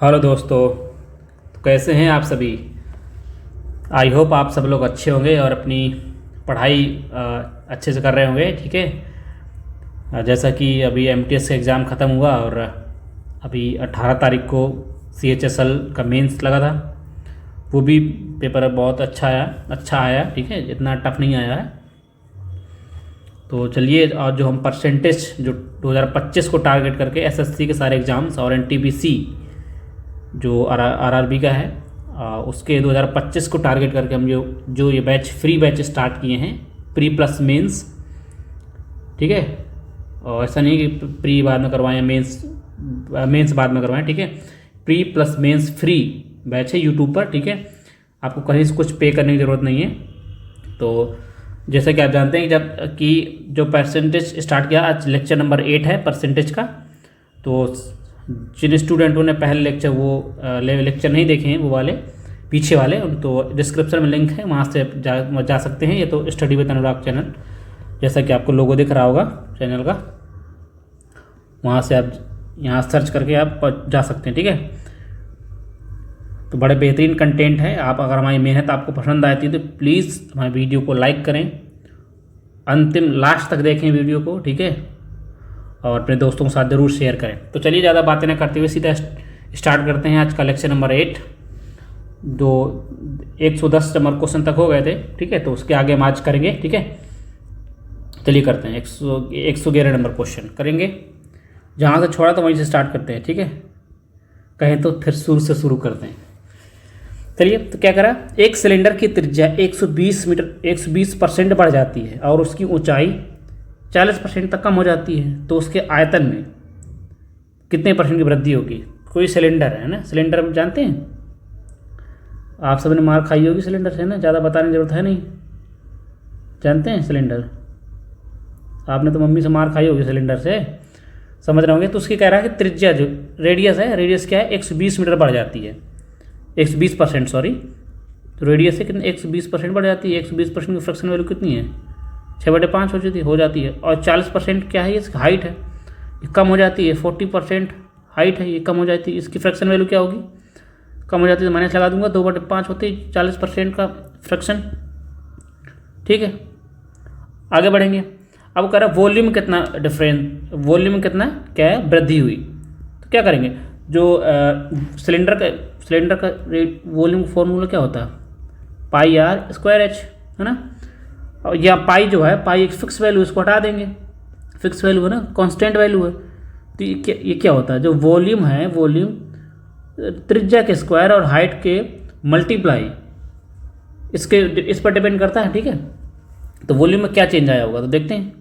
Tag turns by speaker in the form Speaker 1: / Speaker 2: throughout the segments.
Speaker 1: Hello दोस्तों। तो कैसे हैं आप सभी। आई होप आप सब लोग अच्छे होंगे और अपनी पढ़ाई अच्छे से कर रहे होंगे। ठीक है। जैसा कि अभी एमटीएस का एग्ज़ाम ख़त्म हुआ और अभी 18 तारीख को सीएचएसएल का मेंस लगा था। वो भी पेपर बहुत अच्छा आया। ठीक है, इतना टफ नहीं आया है। तो चलिए, और जो हम परसेंटेज जो 2025 को टारगेट करके एसएससी के सारे एग्ज़ाम्स और एनटीपीसी जो आरआरबी का है उसके 2025 को टारगेट करके हम जो ये फ्री बैच स्टार्ट किए हैं, प्री प्लस मेंस। ठीक है, और ऐसा नहीं कि प्री बाद में करवाएं, मेंस बाद में करवाएं। ठीक है, pre plus mains free batch है यूट्यूब पर। ठीक है, आपको कहीं से कुछ पे करने की ज़रूरत नहीं है। तो जैसा कि आप जानते हैं कि जो परसेंटेज स्टार्ट किया, आज लेक्चर नंबर 8 है परसेंटेज का। तो जिन स्टूडेंटों ने पहले लेक्चर नहीं देखे हैं, वो वाले पीछे वाले, तो डिस्क्रिप्शन में लिंक है, वहाँ से जा सकते हैं। ये तो स्टडी विद अनुराग चैनल, जैसा कि आपको लोगो दिख रहा होगा चैनल का, वहाँ से आप यहाँ सर्च करके आप जा सकते हैं। ठीक है, तो बड़े बेहतरीन कंटेंट है। आप अगर हमारी मेहनत आपको पसंद आती है तो प्लीज़ हमारे वीडियो को लाइक करें, अंतिम लास्ट तक देखें वीडियो को। ठीक है, और अपने दोस्तों के साथ ज़रूर शेयर करें। तो चलिए, ज़्यादा बातें ना करते हुए सीधा स्टार्ट करते हैं आज का लेक्चर नंबर 8। जो 110 नंबर क्वेश्चन तक हो गए थे। ठीक है, तो उसके आगे हम आज करेंगे। ठीक है, चलिए करते हैं। 111 नंबर क्वेश्चन करेंगे। जहाँ से छोड़ा तो वहीं से स्टार्ट करते हैं। ठीक है, कहें तो फिर शुरू से शुरू करते हैं। चलिए, तो क्या करा, एक सिलेंडर की त्रिज्या 120% बढ़ जाती है और उसकी ऊंचाई 40% तक कम हो जाती है, तो उसके आयतन में कितने परसेंट की वृद्धि होगी। कोई सिलेंडर है ना, सिलेंडर में जानते हैं आप सबने मार खाई होगी सिलेंडर से, है ना, ज़्यादा बताने की जरूरत है नहीं। जानते हैं सिलेंडर, आपने तो मम्मी से मार खाई होगी सिलेंडर से, समझ रहे होंगे। तो उसकी कह रहा है कि त्रिज्या जो रेडियस है, रेडियस क्या है, 120 मीटर बढ़ जाती है, 120% सॉरी। तो रेडियस से कितने 120% बढ़ जाती है। 120% की फ्रैक्शन वैल्यू कितनी है, 6/5 हो जाती है। और 40% क्या है, इसकी हाइट है, ये कम हो जाती है। 40% हाइट है, ये कम हो जाती है। इसकी फ्रैक्शन वैल्यू क्या होगी, कम हो जाती है। तो माइनस लगा दूंगा, 2/5 होती है 40% का फ्रैक्शन। ठीक है, आगे बढ़ेंगे। अब कह रहा है वॉल्यूम कितना वॉल्यूम कितना क्या है, वृद्धि हुई। तो क्या करेंगे, जो सिलेंडर का वॉल्यूम फॉर्मूला क्या होता है, πr²h, है ना। और या पाई जो है, पाई एक फिक्स वैल्यू, इसको हटा देंगे, फिक्स वैल्यू है ना, कांस्टेंट वैल्यू है। तो ये क्या होता है, जो वॉल्यूम है, वॉल्यूम त्रिज्या के स्क्वायर और हाइट के मल्टीप्लाई, इस पर डिपेंड करता है। ठीक है, तो वॉल्यूम में क्या चेंज आया होगा, तो देखते हैं।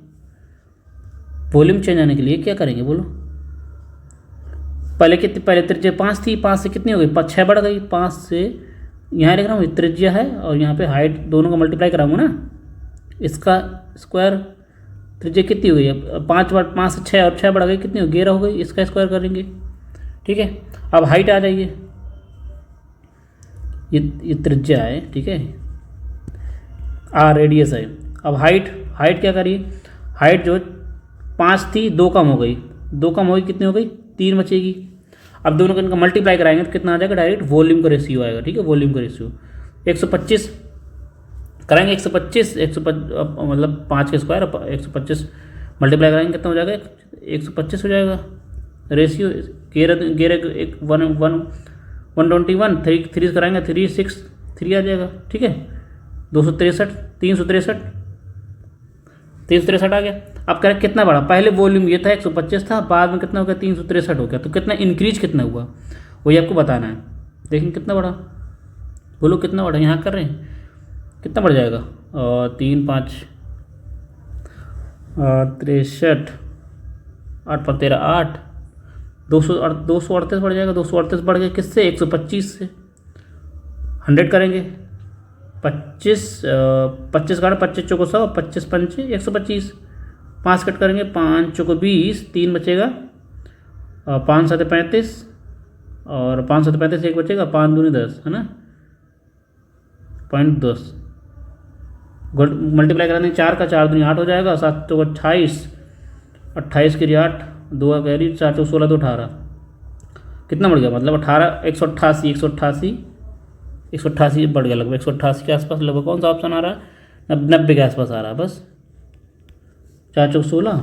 Speaker 1: वॉल्यूम चेंज आने के लिए क्या करेंगे, बोलो। पहले त्रिज्या 5 थी, 5 से कितनी हो गई, 6 बढ़ गई। 5 से यहाँ लिख रहा हूँ, त्रिज्या है और यहाँ पे हाइट, दोनों का मल्टीप्लाई कराऊंगा ना, इसका स्क्वायर। त्रिज्या कितनी हुई है, 5 से 6 और 6 बढ़ गई, कितनी हो, 11 हो गई। इसका स्क्वायर करेंगे। ठीक है, अब हाइट आ जाइए, ये त्रिज्या है। ठीक है, रेडियस है। अब हाइट क्या करिए, हाइट जो 5 थी, 2 कम हो गई, 2 कम हो गई, कितनी हो गई, 3 बचेगी। अब दोनों का इनका मल्टीप्लाई कराएंगे तो कितना आ जाएगा, डायरेक्ट वॉल्यूम का रेशियो आएगा। ठीक है, वॉल्यूम का रेशियो 125 कराएंगे, 125 मतलब 5 के स्क्वायर 125 मल्टीप्लाई कराएंगे, कितना हो जाएगा, 125 हो जाएगा रेशियो। 121 3 कराएंगे, 363 आ जाएगा। ठीक है, 363 आ गया। अब कह रहे कितना बढ़ा, पहले वॉल्यूम ये था 125 था, बाद में कितना हो गया, 363 हो गया। तो कितना इंक्रीज कितना हुआ, वही आपको बताना है। देखें कितना बढ़ा, बोलो कितना बढ़ा, यहाँ कर रहे हैं, कितना बढ़ जाएगा, 3 5 63 8 पर 13 8, 238 बढ़ जाएगा। 238 बढ़ गया किससे, 125 से। 100 करेंगे, 25 काटा, 25 चौको 100, 25 पंचे 125। 5 कट करेंगे, 5 चौको 20, 3 बचेगा, 5 7 35, और 5 7 35 एक बचेगा, 5 दूनी 10, है ना, 0.10। मल्टीप्लाई कराने 4 का, 4 दूनी 8 हो जाएगा, 7 चौको 28, 28 के लिए 8, 2 कैरी, 4 चौको 16, 2 18, कितना बढ़ गया, मतलब 18, 188, 188, 188 बढ़ गया लगभग, 188 के आसपास लगभग। कौन सा ऑप्शन आ रहा है, 90 के आसपास आ रहा है बस। 4 चौक 16,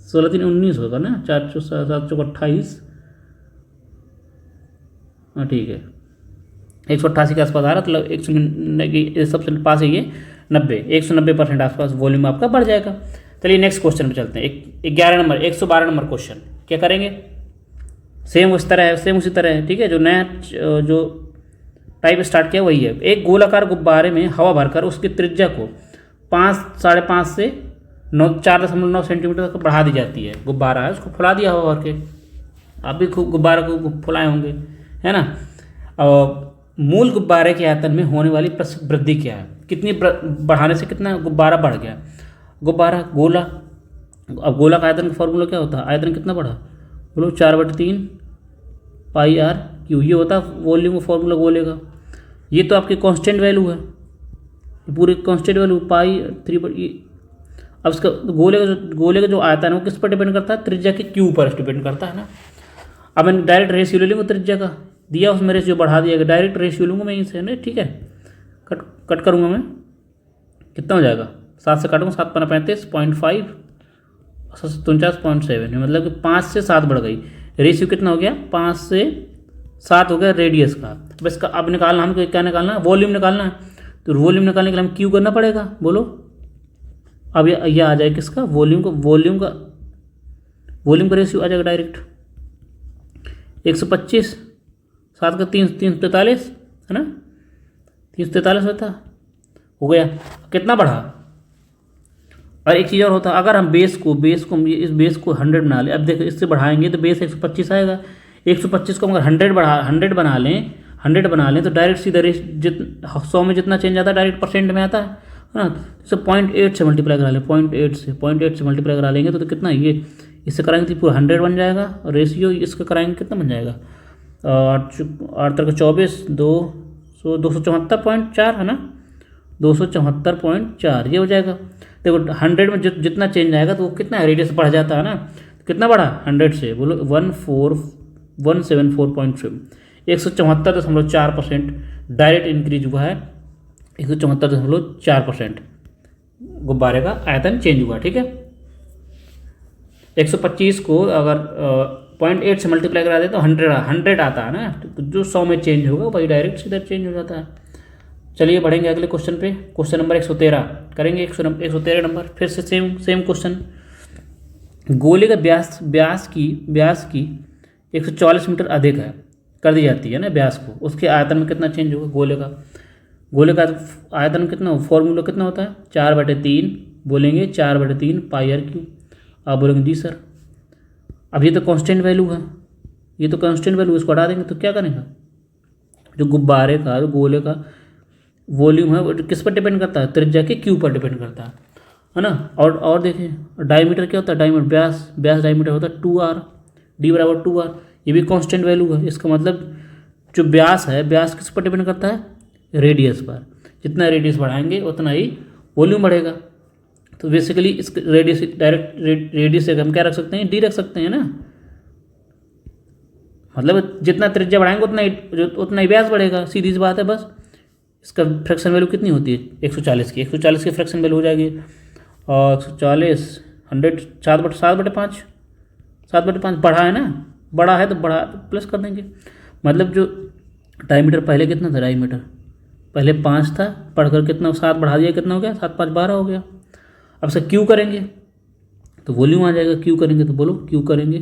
Speaker 1: 16 3 19 होगा ना, 4 चौक 7 चौक 28, हाँ ठीक है, 188 के आसपास आ रहा है, मतलब 190 सबसे पास है ये 90, 190% आसपास वॉल्यूम आपका बढ़ जाएगा। चलिए नेक्स्ट क्वेश्चन पे चलते हैं। 11 नंबर 112 नंबर क्वेश्चन क्या करेंगे, सेम उस तरह है, सेम उसी तरह है, ठीक है। जो नया जो टाइप स्टार्ट किया वही है। एक गोलाकार गुब्बारे में हवा भरकर उसकी त्रिज्या को 5.5 से 4.9 सेंटीमीटर तक बढ़ा दी जाती है। गुब्बारा है, उसको फुला दिया हवा भर के, आप भी खूब गुब्बारे को फुलाए होंगे, है ना। मूल गुब्बारे के आयतन में होने वाली प्रतिशत वृद्धि क्या है, कितनी बढ़ाने से कितना गुब्बारा बढ़ गया। गुब्बारा गोला, अब गोला का आयतन का फॉर्मूला क्या होता है, आयतन कितना बढ़ा, बोलो 4/3 पाई आर क्यू, ये होता है वॉल्यूम का फॉर्मूला गोले का। ये तो आपकी कांस्टेंट वैल्यू है, पूरी कांस्टेंट वैल्यू पाई 3। अब इसका गोले का जो आयतन है वो किस पर डिपेंड करता है, त्रिज्या के क्यू पर डिपेंड करता है ना। अब मैंने डायरेक्ट रेशियो ले लूँगा, त्रिज्या का दिया उसमें रेशियो बढ़ा दिया, डायरेक्ट रेशियो लूँगा मैं इनसे, नहीं ठीक है। कट करूँगा मैं, कितना हो जाएगा, 7 से काटूँगा, 7 × 35 0.5, 49.7, मतलब कि 5 से 7 बढ़ गई। रेशियो कितना हो गया, 5 से 7 हो गया रेडियस का। बस इसका अब निकालना, हमको क्या निकालना है, वॉल्यूम निकालना है। तो वॉल्यूम निकालने के लिए हम क्यू करना पड़ेगा, बोलो। अब ये आ जाए किसका, वॉल्यूम का रेशियो आ जाएगा डायरेक्ट 125, 7 का 3 343 है ना, 343 होता हो गया। कितना बढ़ा, और एक चीज़ और होता, अगर हम इस बेस को 100 बना लें, अब देखो इससे बढ़ाएंगे तो बेस 125 आएगा। 125 को अगर 100 बना लें, 100 बना लें तो डायरेक्ट सीधा 100 में जितना चेंज आता है डायरेक्ट परसेंट में आता है ना। तो 0.8 से मल्टीप्लाई करा लें, 0.8 से मल्टीप्लाई करा लेंगे तो कितना, ये इससे कराएंगे तो पूरा 100 बन जाएगा, और रेशियो इसका कराएंगे कितना बन जाएगा, 8 का 24, 274.4 है ना, 274.4 ये हो जाएगा। देखो 100 में जितना चेंज आएगा तो वो कितना रेडियस बढ़ जाता है ना, कितना बढ़ा 100 से, बोलो 174.5, 174.4% डायरेक्ट इंक्रीज हुआ है, 174.4% गुब्बारे का आयतन चेंज हुआ, ठीक है। 125 को अगर 0.8 से मल्टीप्लाई करा दे तो 100 आता है ना, तो जो 100 में चेंज होगा वही डायरेक्ट सीधा चेंज हो जाता है। चलिए बढ़ेंगे अगले क्वेश्चन पे, क्वेश्चन नंबर 113 करेंगे। 113 नंबर फिर से सेम क्वेश्चन। गोले का व्यास की 144 मीटर अधिक है, कर दी जाती है ना व्यास को, उसके आयतन में कितना चेंज होगा गोले का आयतन कितना, फॉर्मूला कितना होता है, 4/3 बोलेंगे, 4/3 पाई आर क्यू। आप बोलेंगे जी सर अब ये तो कांस्टेंट वैल्यू है, ये तो कांस्टेंट वैल्यू, इसको हटा देंगे तो क्या करेंगे, जो गुब्बारे का जो गोले का वॉल्यूम है वो किस पर डिपेंड करता है, त्रिज्या के क्यू पर डिपेंड करता है ना। और देखिए डायमीटर क्या होता है, डायमीटर व्यास डायमीटर होता है 2r, d = 2r, ये भी कांस्टेंट वैल्यू है। इसका मतलब जो व्यास है, व्यास किस पर डिपेंड करता है, रेडियस पर। जितना रेडियस बढ़ाएंगे उतना ही वॉल्यूम बढ़ेगा। तो बेसिकली इस रेडियस डायरेक्ट रेडियस से हम क्या रख सकते हैं, डी रख सकते हैं ना, मतलब जितना त्रिज्या बढ़ाएंगे उतना ही व्यास बढ़ेगा, सीधी सी बात है बस। इसका फ्रैक्शन वैल्यू कितनी होती है, 140 की, 140 की फ्रैक्शन वैल्यू हो जाएगी 140, 100 7/5, 7/5 बढ़ा है ना, बड़ा है तो बढ़ा प्लस कर देंगे। मतलब जो डायमीटर पहले कितना था, डायमीटर पहले 5 था, बढ़कर कितना 7 बढ़ा दिया, कितना हो गया 7 × 5 = 12 हो गया। अब से क्यू करेंगे तो वॉल्यूम आ जाएगा, क्यू करेंगे तो बोलो क्यू करेंगे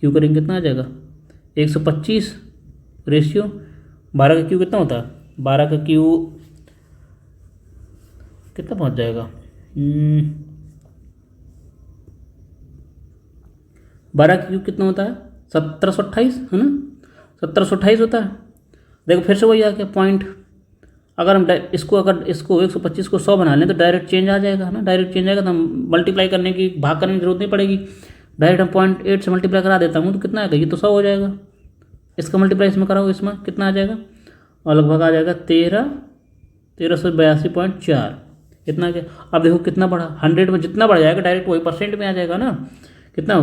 Speaker 1: कितना आ जाएगा, 125 रेशियो 12 का क्यू कितना होता है, 12 का क्यू कितना पहुंच जाएगा, 12 का क्यू कितना होता है, 1728 है ना, 1728 होता है। देखो फिर से वही आ गया पॉइंट। अगर हम इसको 125 को 100 बना लें तो डायरेक्ट चेंज आ जाएगा ना, डायरेक्ट चेंज आएगा तो हम मल्टीप्लाई करने की, भाग करने की जरूरत नहीं पड़ेगी, डायरेक्ट हम 0.8 से मल्टीप्लाई करा देता हूँ तो कितना आएगा, ये तो 100 हो जाएगा। इसका मल्टीप्लाई इसमें कराओ, इसमें कितना आ जाएगा, और लगभग आ जाएगा 1382.4, इतना आ गया। अब देखो कितना बढ़ा, 100 में जितना बढ़ जाएगा डायरेक्ट वही परसेंट में आ जाएगा ना, कितना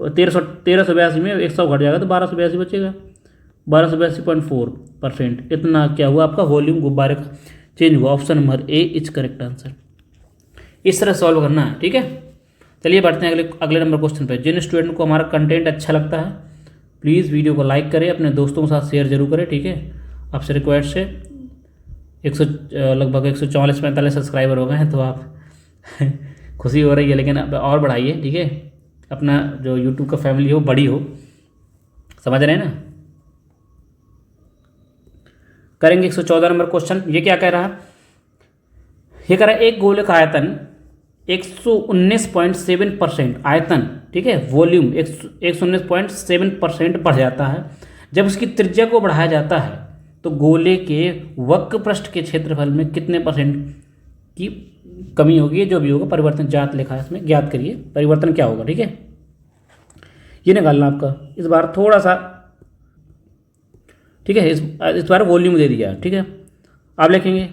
Speaker 1: 1382 में 100 घट जाएगा तो 1282 बचेगा, 1282.4%। इतना क्या हुआ आपका वॉल्यूम गुब्बारे का चेंज हुआ। Option number A is correct answer. इस तरह सॉल्व करना है, ठीक है। चलिए बढ़ते हैं अगले नंबर क्वेश्चन पे। जिन स्टूडेंट को हमारा कंटेंट अच्छा लगता है प्लीज़ वीडियो को लाइक करें, अपने दोस्तों के साथ शेयर जरूर करें, ठीक है। आपसे रिक्वेस्ट है, लगभग 144-145 सब्सक्राइबर हो गए हैं, तो आप खुशी हो रही है, लेकिन अब और बढ़ाइए, ठीक है। अपना जो यूट्यूब का फैमिली हो बड़ी हो, समझ रहे हैं ना। करेंगे 114 नंबर क्वेश्चन। ये क्या कह रहा है, ये कह रहा है एक गोले का आयतन 119.7% आयतन, ठीक है, वॉल्यूम 119.7% बढ़ जाता है जब उसकी त्रिज्या को बढ़ाया जाता है, तो गोले के वक्र पृष्ठ के क्षेत्रफल में कितने % की कमी होगी। जो भी होगा परिवर्तन ज्ञात लिखा है इसमें, ज्ञात करिए परिवर्तन क्या होगा, ठीक है। ये निकालना आपका इस बार थोड़ा सा, ठीक है। इस बार वॉल्यूम दे दिया, ठीक है। आप लिखेंगे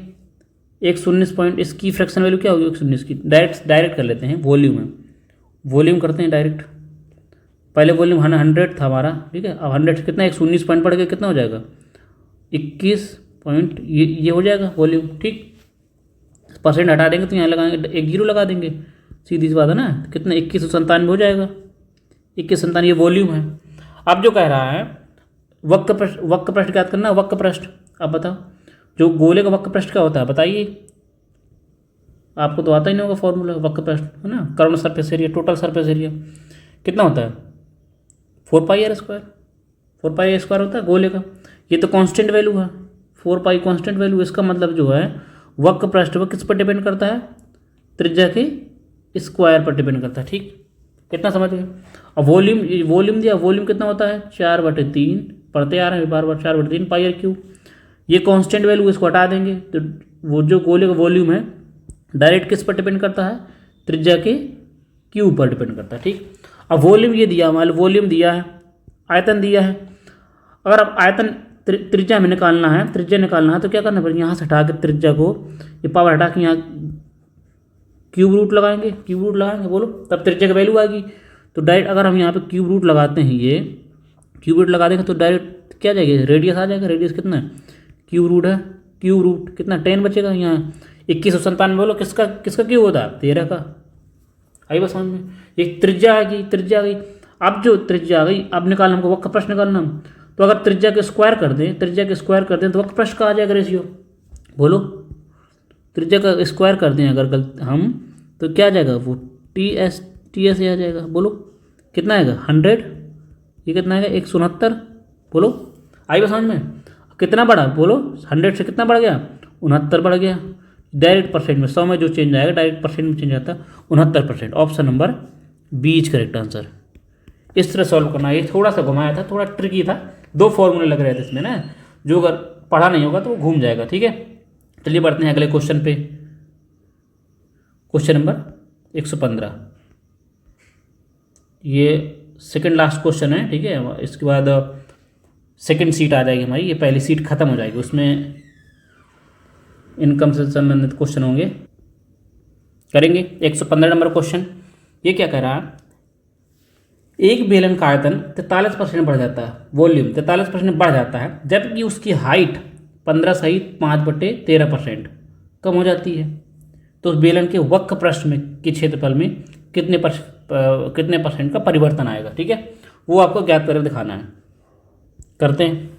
Speaker 1: 119 पॉइंट, इसकी फ्रैक्शन वैल्यू क्या होगी 119 की। डायरेक्ट कर लेते हैं, वॉल्यूम है, वॉल्यूम करते हैं डायरेक्ट। पहले वॉल्यूम 100 था हमारा, ठीक है। अब 100 से कितना 119 पॉइंट पड़ गया, कितना हो जाएगा 21 पॉइंट, ये हो जाएगा वॉल्यूम, ठीक। % हटा देंगे तो यहाँ लगाएंगे, एक 0 लगा देंगे, सीधी सी बात है ना। कितना 2197 हो जाएगा, 2197 ये वॉल्यूम है। अब जो कह रहा है वक्र पृष्ठ ज्ञात करना, वक्र पृष्ठ। अब बताओ जो गोले का वक्र पृष्ठ क्या होता है बताइए, आपको तो आता ही नहीं होगा फॉर्मूला वक्र पृष्ठ, है ना। कर्ण surface area, total surface area कितना होता है 4πr², 4πa² होता है गोले का। ये तो कांस्टेंट वैल्यू है, 4π कांस्टेंट वैल्यू। इसका मतलब जो है वक्र पृष्ठ वो किस पर डिपेंड करता है, त्रिज्या के स्क्वायर पर डिपेंड करता है, ठीक। कितना समझ गए। अब वॉल्यूम दिया, वॉल्यूम कितना होता है 4/3, पढ़ते आ रहे हैं बार बार, 4/3 πr³। ये कांस्टेंट वैल्यू, इसको हटा देंगे तो वो जो गोले का वॉल्यूम है डायरेक्ट किस पर डिपेंड करता है, त्रिज्या के क्यूब पर डिपेंड करता है, ठीक। अब वॉल्यूम ये दिया, मान लो वॉल्यूम दिया है, आयतन दिया है। अगर अब आयतन त्रिज्या में निकालना है, त्रिज्या निकालना है तो क्या करना पड़ेगा, यहाँ से हटा के त्रिज्या को, ये पावर हटा के यहाँ क्यूब रूट लगाएंगे, क्यूब रूट लगाएंगे, बोलो तब त्रिज्या की वैल्यू आएगी। तो डायरेक्ट अगर हम यहाँ पे क्यूब रूट लगाते हैं, ये क्यूब रूट लगा देंगे तो डायरेक्ट क्या जाएगा, रेडियस आ जाएगा। रेडियस कितना है, क्यूब रूट है, क्यूब रूट कितना 10 बचेगा। यहाँ 2197 बोलो किसका क्यूब होता है 13 का। आई बस समझ में, एक त्रिज्या आ गई, त्रिज्या आ गई। अब जो त्रिज्या आ गई, अब निकालना हमको वक्र पृष्ठ निकालना। तो अगर त्रिज्या के स्क्वायर कर दें, त्रिज्या के स्क्वायर कर दें तो वक्र पृष्ठ का आ जाएगा रेशियो, बोलो। त्रिज्या का स्क्वायर कर दें अगर हम तो क्या आ जाएगा, वो TS आ जाएगा, बोलो कितना आएगा 100। ये कितना आएगा 169, बोलो। आई बस समझ में, कितना बढ़ा बोलो, 100 से कितना बढ़ गया 69 बढ़ गया। डायरेक्ट परसेंट में 100 में जो चेंज आएगा डायरेक्ट परसेंट में चेंज आता है 69%। Option number B is correct answer. इस तरह सॉल्व करना। ये थोड़ा सा घुमाया था, थोड़ा ट्रिकी था, 2 फॉर्मूले लग रहे थे इसमें ना, जो अगर पढ़ा नहीं होगा तो वो घूम जाएगा, ठीक है। चलिए बढ़ते हैं अगले क्वेश्चन पे। क्वेश्चन नंबर 115, ये सेकंड लास्ट क्वेश्चन है, ठीक है। इसके बाद सेकंड सीट आ जाएगी हमारी, ये पहली सीट खत्म हो जाएगी, उसमें इनकम से संबंधित क्वेश्चन होंगे, करेंगे। 115 नंबर क्वेश्चन, ये क्या कह रहा है, एक बेलन का आयतन 43% बढ़ जाता है, वॉल्यूम 43% बढ़ जाता है, जबकि उसकी हाइट 15 सहित 5/13% कम हो जाती है। तो उस बेलन के वक्र पृष्ठ में के क्षेत्रफल में कितने % का परिवर्तन आएगा, ठीक है। वो आपको ज्ञात करके दिखाना है, करते हैं।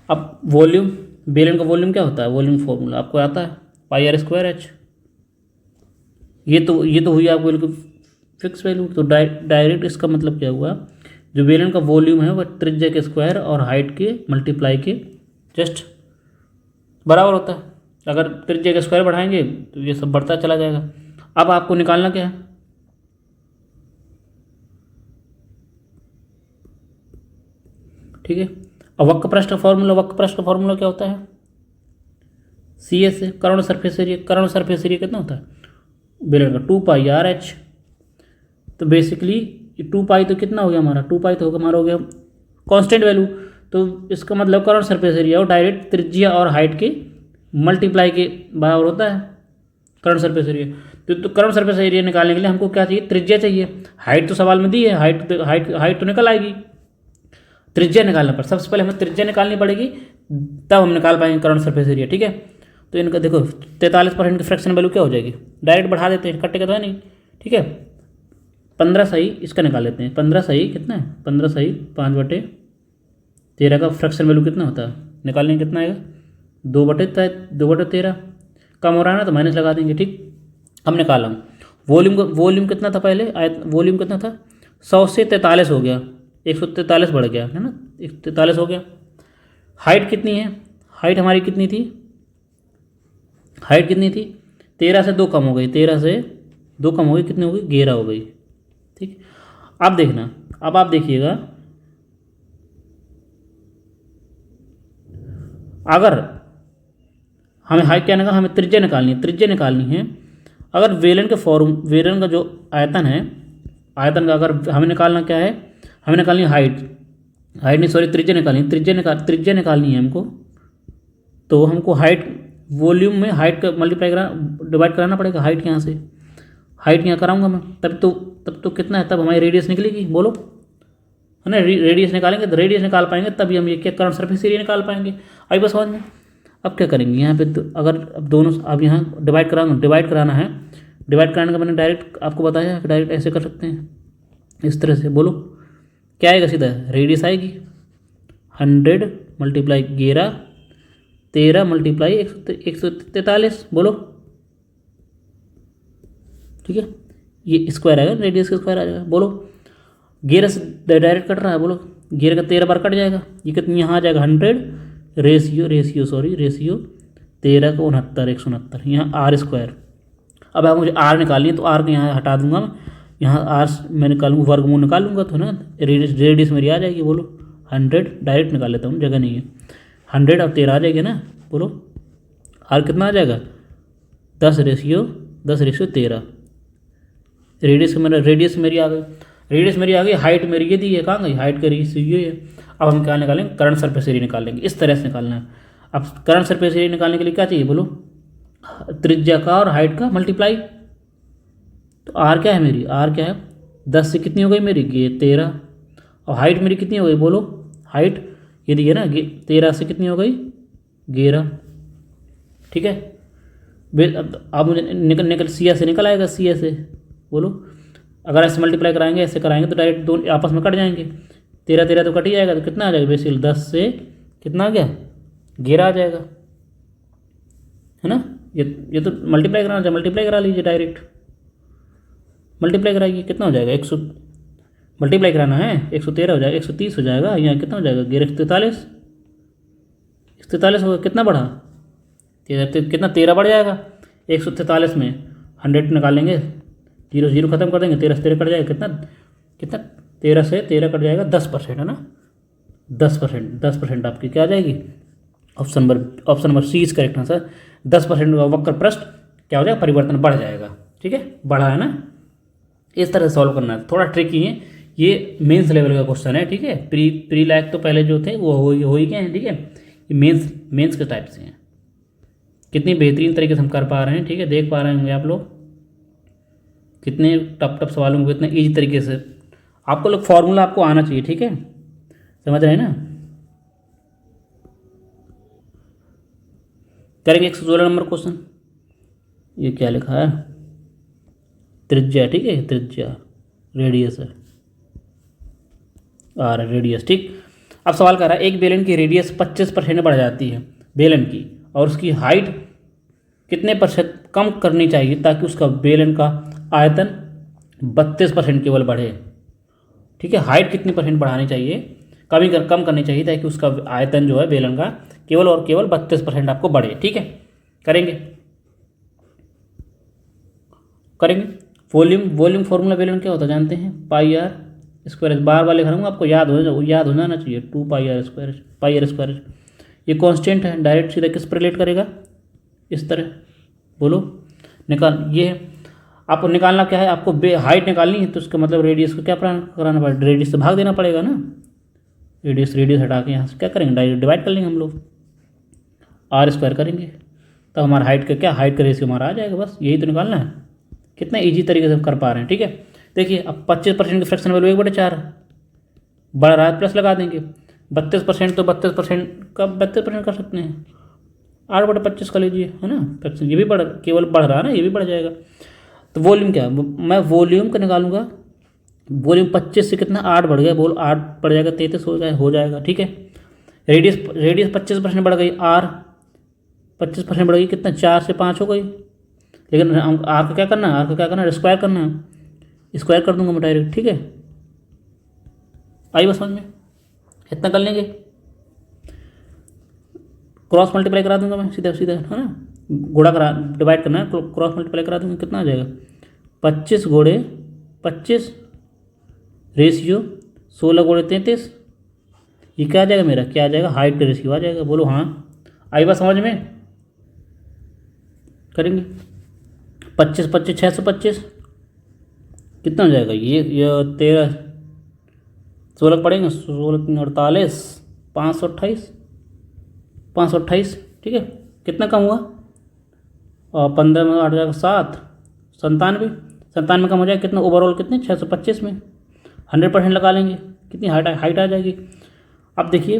Speaker 1: अब वॉल्यूम, बेलन का वॉल्यूम क्या होता है, वॉल्यूम फॉर्मूला आपको आता है πr²h। ये तो हुई आपको बिल्कुल फिक्स वैल्यू। तो डायरेक्ट इसका मतलब क्या हुआ, जो बेलन का वॉल्यूम है वह त्रिज्या के स्क्वायर और हाइट के मल्टीप्लाई के जस्ट बराबर होता है। अगर त्रिज्या के स्क्वायर बढ़ाएंगे तो ये सब बढ़ता चला जाएगा। अब आपको निकालना क्या है, ठीक है। अब वक्र पृष्ठ का फॉर्मूला क्या होता है, CS है, कर्ण सरफेस एरिया। कर्ण सरफेस एरिया कितना होता है बेलन का 2πr/h। तो बेसिकली 2π तो कितना हो गया हमारा, 2π तो हमारा हो गया कांस्टेंट वैल्यू। तो इसका मतलब कर्ण सरफेस एरिया और डायरेक्ट त्रिज्या और हाइट के मल्टीप्लाई के बराबर होता है कर्ण सरफेस एरिया। तो करंट सरफेस एरिया निकालने के लिए हमको क्या चाहिए, त्रिज्या चाहिए। हाइट तो सवाल में दी है, हाइट तो निकल आएगी, त्रिज्या निकालना पड़ेगा। सबसे पहले हमें त्रिज्या निकालनी पड़ेगी, तब हम निकाल पाएंगे करंट सरफेस एरिया, ठीक है। तो इनका देखो 43% की फ्रैक्शन वैल्यू क्या हो जाएगी, डायरेक्ट बढ़ा देते हैं, कटेगा तो है नहीं, ठीक है। 15 सही इसका निकाल लेते हैं, 15 सही कितना है, 15 सही 5/13 का फ्रैक्शन वैल्यू कितना होता है, निकालने कितना आएगा, 2/13। कम हो रहा है ना तो माइनस लगा देंगे, ठीक। हम निकाला वॉल्यूम कितना था पहले, वॉल्यूम कितना था, 100 से 43 हो गया, 143 बढ़ गया है ना, 143 हो गया। हाइट कितनी है, हाइट हमारी कितनी थी, हाइट कितनी थी, 13 से 2 कम हो गई, 13 से 2 कम हो गई, कितनी हो गई, 11 हो गई, ठीक। अब देखना, अब आप देखिएगा, अगर हमें हाइट क्या निकालना, हमें त्रिज्या निकालनी है, त्रिज्या निकालनी है। अगर वेलन का जो आयतन है, आयतन का अगर हमें निकालना क्या है, हमें निकालनी है हाइट नहीं सॉरी त्रिज्या निकालनी है, त्रिज्या निकालनी है हमको। तो हमको हाइट वॉल्यूम में हाइट का डिवाइड कराना पड़ेगा, हाइट यहाँ से, हाइट यहाँ कराऊंगा मैं, तब तो कितना है, तब हमारी रेडियस निकलेगी, बोलो है ना। रेडियस निकालेंगे तो रेडियस निकाल पाएंगे, तभी हम ये क्या करंट सरफेस एरिया निकाल पाएंगे। आई बस समझ में। अब क्या करेंगे यहाँ पे, तो अगर अब दोनों, अब यहाँ डिवाइड कराना है, डिवाइड कराने का मैंने डायरेक्ट आपको बताया कि डायरेक्ट ऐसे कर सकते हैं, इस तरह से। बोलो क्या आएगा, सीधा रेडियस आएगी 100 मल्टीप्लाई 11, 13 मल्टीप्लाई 143, बोलो ठीक है। ये स्क्वायर आएगा, रेडियस का स्क्वायर आ जाएगा, बोलो 11 से डायरेक्ट कट रहा है, बोलो 11 का 13 बार कट जाएगा, ये कितनी यहाँ आ जाएगा 100 रेशियो 13 को 69 169, यहाँ आर स्क्वायर। अब अगर मुझे आर निकालनी है तो आर को यहाँ हटा दूंगा मैं, यहाँ आर मैं निकालूंगा, वर्गमूल निकालूंगा तो ना रेडियस मेरी आ जाएगी, बोलो 100 डायरेक्ट निकाल लेता हूँ, जगह नहीं है, 100 और 13 आ जाएगी ना, बोलो आर कितना आ जाएगा 10 रेशियो 13। रेडियस मेरी आ गई, हाइट मेरी ये दी है, कहाँ गई हाइट का रेशियो ये है। अब हम क्या निकालेंगे, करंट सरफेस एरिया निकालेंगे, इस तरह से निकालना है। अब करंट सरफेस एरिया निकालने के लिए क्या चाहिए, बोलो त्रिज्या का और हाइट का मल्टीप्लाई। तो आर क्या है मेरी, आर क्या है 10 से कितनी हो गई मेरी, ये 13, और हाइट मेरी कितनी हो गई, बोलो हाइट ये दी है ना, 13 से कितनी हो गई 11, ठीक है। अब मुझे निकल सी से निकल आएगा, सी से, बोलो अगर ऐसे मल्टीप्लाई कराएंगे, ऐसे कराएंगे तो डायरेक्ट दोनों आपस में कट जाएंगे, 13 तो कट ही जाएगा, तो कितना आ जाएगा बेसिकली 10 से कितना आ गया 11 आ जाएगा, है ना। ये तो मल्टीप्लाई कराना चाहिए, मल्टीप्लाई करा लीजिए, डायरेक्ट मल्टीप्लाई कराइए, कितना हो जाएगा 100, मल्टीप्लाई कराना है 113 हो जाएगा, 130 हो जाएगा, यहाँ कितना हो जाएगा 143 होगा, कितना बढ़ा कितना 13 बढ़ जाएगा, 143 में 100 निकालेंगे, 0 खत्म कर देंगे, 13 से 13 कट जाएगा, कितना 13 से 13 कट जाएगा 10%, है ना, 10% आपकी क्या आ जाएगी, option number C is correct answer. 10% का वक्र पृष्ठ क्या हो जाएगा, परिवर्तन बढ़ जाएगा, ठीक है, बढ़ा है ना। इस तरह से सॉल्व करना है, थोड़ा ट्रिकी है, ये मेंस लेवल का क्वेश्चन है, ठीक है। प्री लैक तो पहले जो थे वो हो ही गए हैं, ठीक है। ये मेंस के टाइप से हैं, कितनी बेहतरीन तरीके से हम कर पा रहे हैं, ठीक है, देख पा रहे होंगे आप लोग कितने टफ सवालों को इतने ईजी तरीके से आपको लोग फॉर्मूला आपको आना चाहिए, ठीक है, समझ रहे हैं ना। करेंगे 116 नंबर क्वेश्चन, ये क्या लिखा है, त्रिज्या, ठीक है, त्रिज्या रेडियस है, आर रेडियस, ठीक। अब सवाल कर रहा है एक बेलन की रेडियस 25% बढ़ जाती है बेलन की, और उसकी हाइट कितने % कम करनी चाहिए ताकि उसका बेलन का आयतन 32% केवल बढ़े, ठीक है। हाइट कितनी % बढ़ानी चाहिए, कम करनी चाहिए ताकि उसका आयतन जो है बेलन का केवल और केवल 32% आपको बढ़े, ठीक है। करेंगे वॉल्यूम फॉर्मूला बेलन क्या होता है जानते हैं, पाई आर स्क्वायर, बार लिखा रहूँगा, आपको याद हो जाना चाहिए, 2 पाई आर स्क्वायर। ये कांस्टेंट है, डायरेक्ट सीधा किस पर रिलेट करेगा, इस तरह, बोलो निकाल, ये आपको निकालना क्या है, आपको हाइट निकालनी है, तो उसका मतलब रेडियस को क्या कराना पड़ेगा, रेडियस से भाग देना पड़ेगा ना, रेडियस हटा के यहाँ से क्या करेंगे, डायरेक्ट डिवाइड कर लेंगे हम लोग, आर स्क्वायर करेंगे, तब हमारा हाइट का रेशियो हमारा आ जाएगा, बस यही तो निकालना है, कितना ईजी तरीके से हम कर पा रहे हैं। ठीक है, देखिए अब 25% की फ्रैक्शन वैल्यू 1/4 बढ़ रहा है, प्लस लगा देंगे। 32% तो 32% का 32% कर सकते हैं, 8/25 कर लीजिए, है ना। फ्रैक्शन ये भी केवल बढ़ रहा है ना, ये भी बढ़ जाएगा। तो वॉल्यूम क्या, मैं वॉल्यूम का निकालूंगा। वॉल्यूम 25 से कितना 8 बढ़ गया, बोल 8 बढ़ जाएगा 33 हो जाएगा। ठीक है, रेडियस 25% बढ़ गई, आर 25% बढ़ गई, कितना 4 से 5 हो गई। लेकिन आर का क्या करना है, आर का क्या करना है, स्क्वायर करना है, स्क्वायर कर दूंगा मैं डायरेक्ट। ठीक है, आई बस समझ में, इतना कर लेंगे। क्रॉस मल्टीप्लाई करा दूंगा मैं सीधा सीधा, है ना। गुणा करा, डिवाइड करना है, क्रॉस मल्टीप्लाई करा दूंगा, कितना आ जाएगा 25 गुणे 25 रेशियो 16 गुणे 33। ये क्या आ जाएगा मेरा, क्या आ जाएगा, हाइट रेशियो आ जाएगा। बोलो हाँ, आई बात समझ में। करेंगे 25 25 625 कितना हो जाएगा, ये 13 16 पढ़ेंगे, 16 48 528 528। ठीक है, कितना कम हुआ, और 15 में 8 जाएगा 7, 97 कम हो जाएगा, कितना ओवरऑल कितने 625 में 100% लगा लेंगे, कितनी हाइट आ जाएगी। अब देखिए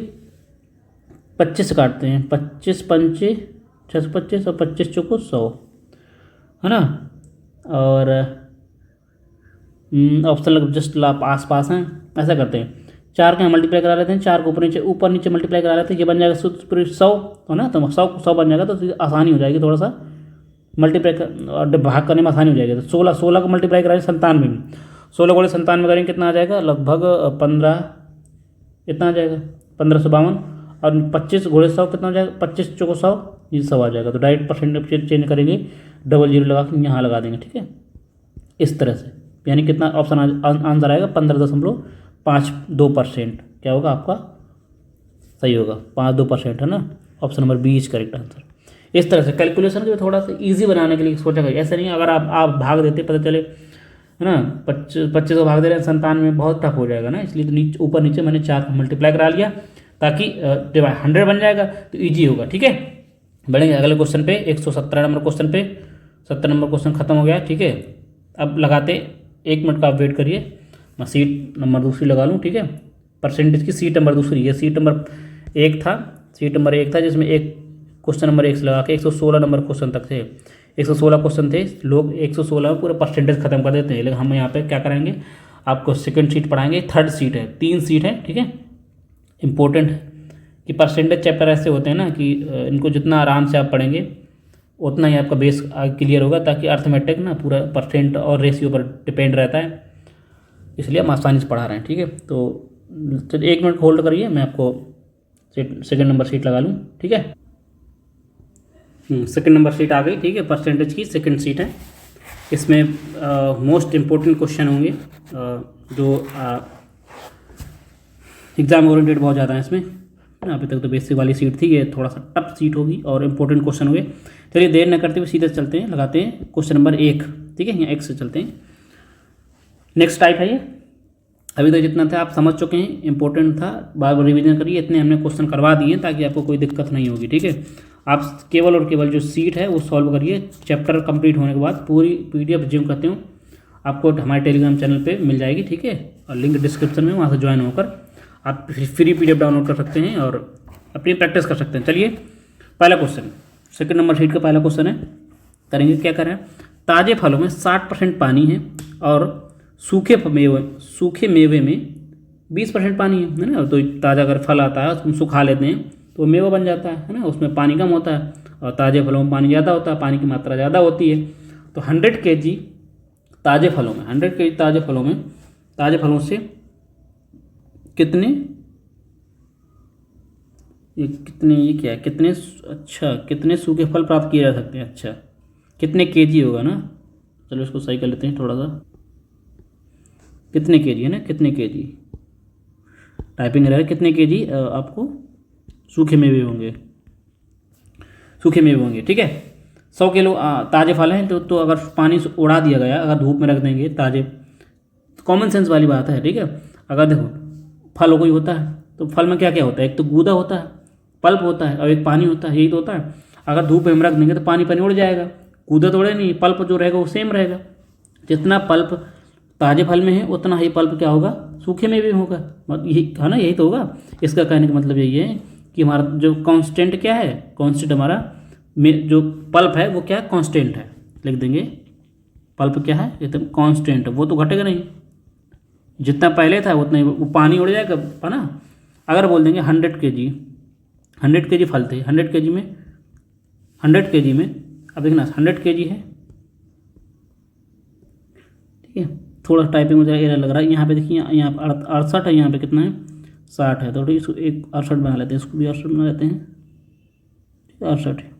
Speaker 1: 25 से काटते हैं, 25 पंचे 625 और 25 चौको 100, है ना। और ऑप्शन जस्ट आस पास हैं, ऐसा करते हैं 4 का मल्टीप्लाई करा लेते हैं, 4 को ऊपर नीचे मल्टीप्लाई करा लेते हैं, ये बन जाएगा 100, है ना। तो 100 बन जाएगा, तो आसानी हो जाएगी, थोड़ा सा मल्टीप्लाई और भाग करने में आसानी हो जाएगी। तो 16 को मल्टीप्लाई कराएंगे 97 में, 16 गुणे 97 करेंगे, कितना आ जाएगा, लगभग 15, इतना आ जाएगा 1552। और 25 गुणे 100 कितना हो जाएगा, 25 चौको 100, ये 100 आ जाएगा। तो डायरेक्ट परसेंटेज चेंज करेंगे, 00 लगा के यहाँ लगा देंगे। ठीक है, इस तरह से, यानी कितना ऑप्शन आंसर आएगा 15.52%। क्या होगा आपका, सही होगा 5-2%, है ना। Option number B is correct answer. इस तरह से कैलकुलेशन को थोड़ा सा इजी बनाने के लिए सोचा गया। ऐसा नहीं अगर आप भाग देते, पता चले, है ना, 25 को भाग दे रहे हैं 97 में, बहुत टफ हो जाएगा ना। इसलिए तो ऊपर नीचे मैंने 4 को मल्टीप्लाई करा लिया, ताकि 100 बन जाएगा तो ईजी होगा। ठीक है, बढ़ेंगे अगले क्वेश्चन पे, 117 नंबर क्वेश्चन पे। 70 नंबर क्वेश्चन खत्म हो गया। ठीक है, अब लगाते, 1 मिनट का आप वेट करिए, मैं सीट नंबर दूसरी लगा लूँ। ठीक है, परसेंटेज की सीट नंबर दूसरी, ये सीट नंबर 1 था, सीट नंबर 1 था, जिसमें एक क्वेश्चन नंबर 1 से लगा के 116 नंबर क्वेश्चन तक थे। 116 क्वेश्चन थे, लोग 116 में पूरा परसेंटेज खत्म कर देते हैं, लेकिन हम यहाँ पे क्या कराएंगे, आपको सेकंड सीट पढ़ाएंगे, थर्ड सीट है, 3 सीट है। ठीक है, इंपॉर्टेंट है कि परसेंटेज चैप्टर ऐसे होते हैं ना कि इनको जितना आराम से आप पढ़ेंगे उतना ही आपका बेस क्लियर होगा, ताकि अर्थमेटिक ना पूरा परसेंट और रेशियो पर डिपेंड रहता है, इसलिए हम आसानी से पढ़ा रहे हैं। ठीक है, तो 1 मिनट होल्ड करिए, मैं आपको सेकंड नंबर सीट लगा लूँ। ठीक है, सेकंड नंबर सीट आ गई। ठीक है, परसेंटेज की सेकंड सीट है। इसमें मोस्ट इम्पोर्टेंट क्वेश्चन होंगे, जो एग्ज़ाम ओरिएंटेड बहुत ज़्यादा है इसमें। अभी तक तो बेसिक वाली सीट थी, ये थोड़ा सा टफ सीट होगी और इम्पोर्टेंट क्वेश्चन होंगे। चलिए देर न करते हुए सीधे चलते हैं, लगाते हैं क्वेश्चन नंबर 1। ठीक है, यहाँ 1 से चलते हैं। नेक्स्ट टाइप है ये, अभी तक जितना था आप समझ चुके हैं, इंपॉर्टेंट था, बार बार रिवीजन करिए, इतने हमने क्वेश्चन करवा दिए ताकि आपको कोई दिक्कत नहीं होगी। ठीक है, आप केवल और केवल जो सीट है वो सॉल्व करिए। चैप्टर कंप्लीट होने के बाद पूरी PDF जिम करते हो आपको हमारे टेलीग्राम चैनल पे मिल जाएगी। ठीक है, और लिंक डिस्क्रिप्शन में, वहाँ से ज्वाइन होकर आप फ्री PDF डाउनलोड कर सकते हैं और अपनी प्रैक्टिस कर सकते हैं। चलिए पहला क्वेश्चन, सेकंड नंबर सीट का पहला क्वेश्चन है, करेंगे क्या करें। ताज़े फलों में 60% पानी है और सूखे मेवे में 20% पानी है ना। तो ताज़ा अगर फल आता है उसको सुखा लेते हैं तो मेवा बन जाता है ना, उसमें पानी कम होता है, और ताज़े फलों में पानी ज़्यादा होता है, पानी की मात्रा ज़्यादा होती है। तो 100 kg ताज़े फलों में, 100 kg ताज़े फलों से कितने, ये क्या है, कितने सूखे फल प्राप्त किए जा सकते हैं। अच्छा, कितने kg होगा ना, चलो इसको सही कर लेते हैं थोड़ा सा, कितने kg है ना, कितने kg टाइपिंग रहेगा, कितने kg आपको सूखे मेवे होंगे। ठीक है, 100 किलो ताज़े फल हैं, तो अगर पानी से उड़ा दिया गया, अगर धूप में रख देंगे ताज़े, तो कॉमन सेंस वाली बात है। ठीक है, अगर देखो फल कोई होता है तो फल में क्या क्या होता है, एक तो गूदा होता है, पल्प होता है, और एक पानी होता है, यही तो होता है। अगर धूप में हम रख देंगे तो पानी उड़ जाएगा, गूदा तो उड़े नहीं, पल्प जो रहेगा वो सेम रहेगा, जितना पल्प ताजे फल में है उतना ही पल्प क्या होगा, सूखे में भी होगा। यही है ना, यही तो होगा। इसका कहने का मतलब यही है कि हमारा जो कांस्टेंट क्या है, कांस्टेंट हमारा में जो पल्प है वो क्या कांस्टेंट है, लिख देंगे पल्प क्या है एकदम कांस्टेंट, वो तो घटेगा नहीं, जितना पहले था उतना ही वो पानी उड़ जाएगा, है ना। अगर बोल देंगे 100 kg फल थे, 100 kg में अब देखना 100 kg है, ठीक है। थोड़ा टाइपिंग में एरर लग रहा है, यहाँ पे देखिए, यहाँ पे 68 है, यहाँ पे कितना है 60 है, तो इसको एक 68 बना लेते हैं, इसको भी 68 बना लेते हैं, 68 है।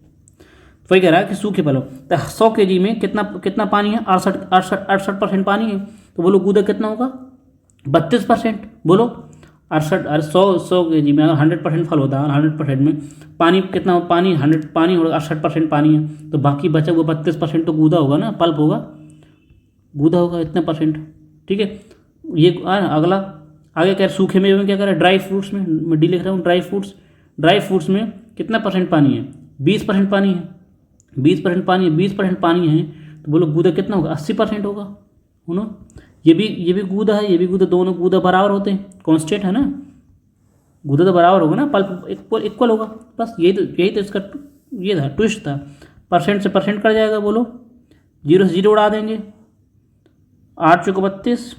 Speaker 1: तो वही कह रहा है कि सूखे फलों तो 100 kg में कितना पानी है, 68% पानी है, तो बोलो गूदा कितना होगा 32%। बोलो 68, अरे 100 kg में अगर 100% फल होता है, 100% में पानी कितना हो, पानी 100 पानी होगा, 68% पानी है, तो बाकी बचा हुआ 32% तो गूदा होगा ना, पल्प होगा, गूदा होगा इतने %। ठीक है, ये अगला आगे क्या सूखे मेवे में क्या करें, ड्राई फ्रूट्स में, मैं डी लिख रहा हूँ, ड्राई फ्रूट्स में कितना % पानी है, 20% पानी है, 20% पानी है, 20% पानी है, तो बोलो गूदा कितना होगा 80% होगा, हो ना। ये भी गूदा है, ये भी गूदा, दोनों गूदा बराबर होते हैं, कांस्टेंट है ना, गूदा तो बराबर होगा ना, पल्प इक्वल होगा। बस यही तो इसका ये था, ट्विस्ट था, % से % कट जाएगा, बोलो 0 से 0 उड़ा देंगे, 8 चौको 32,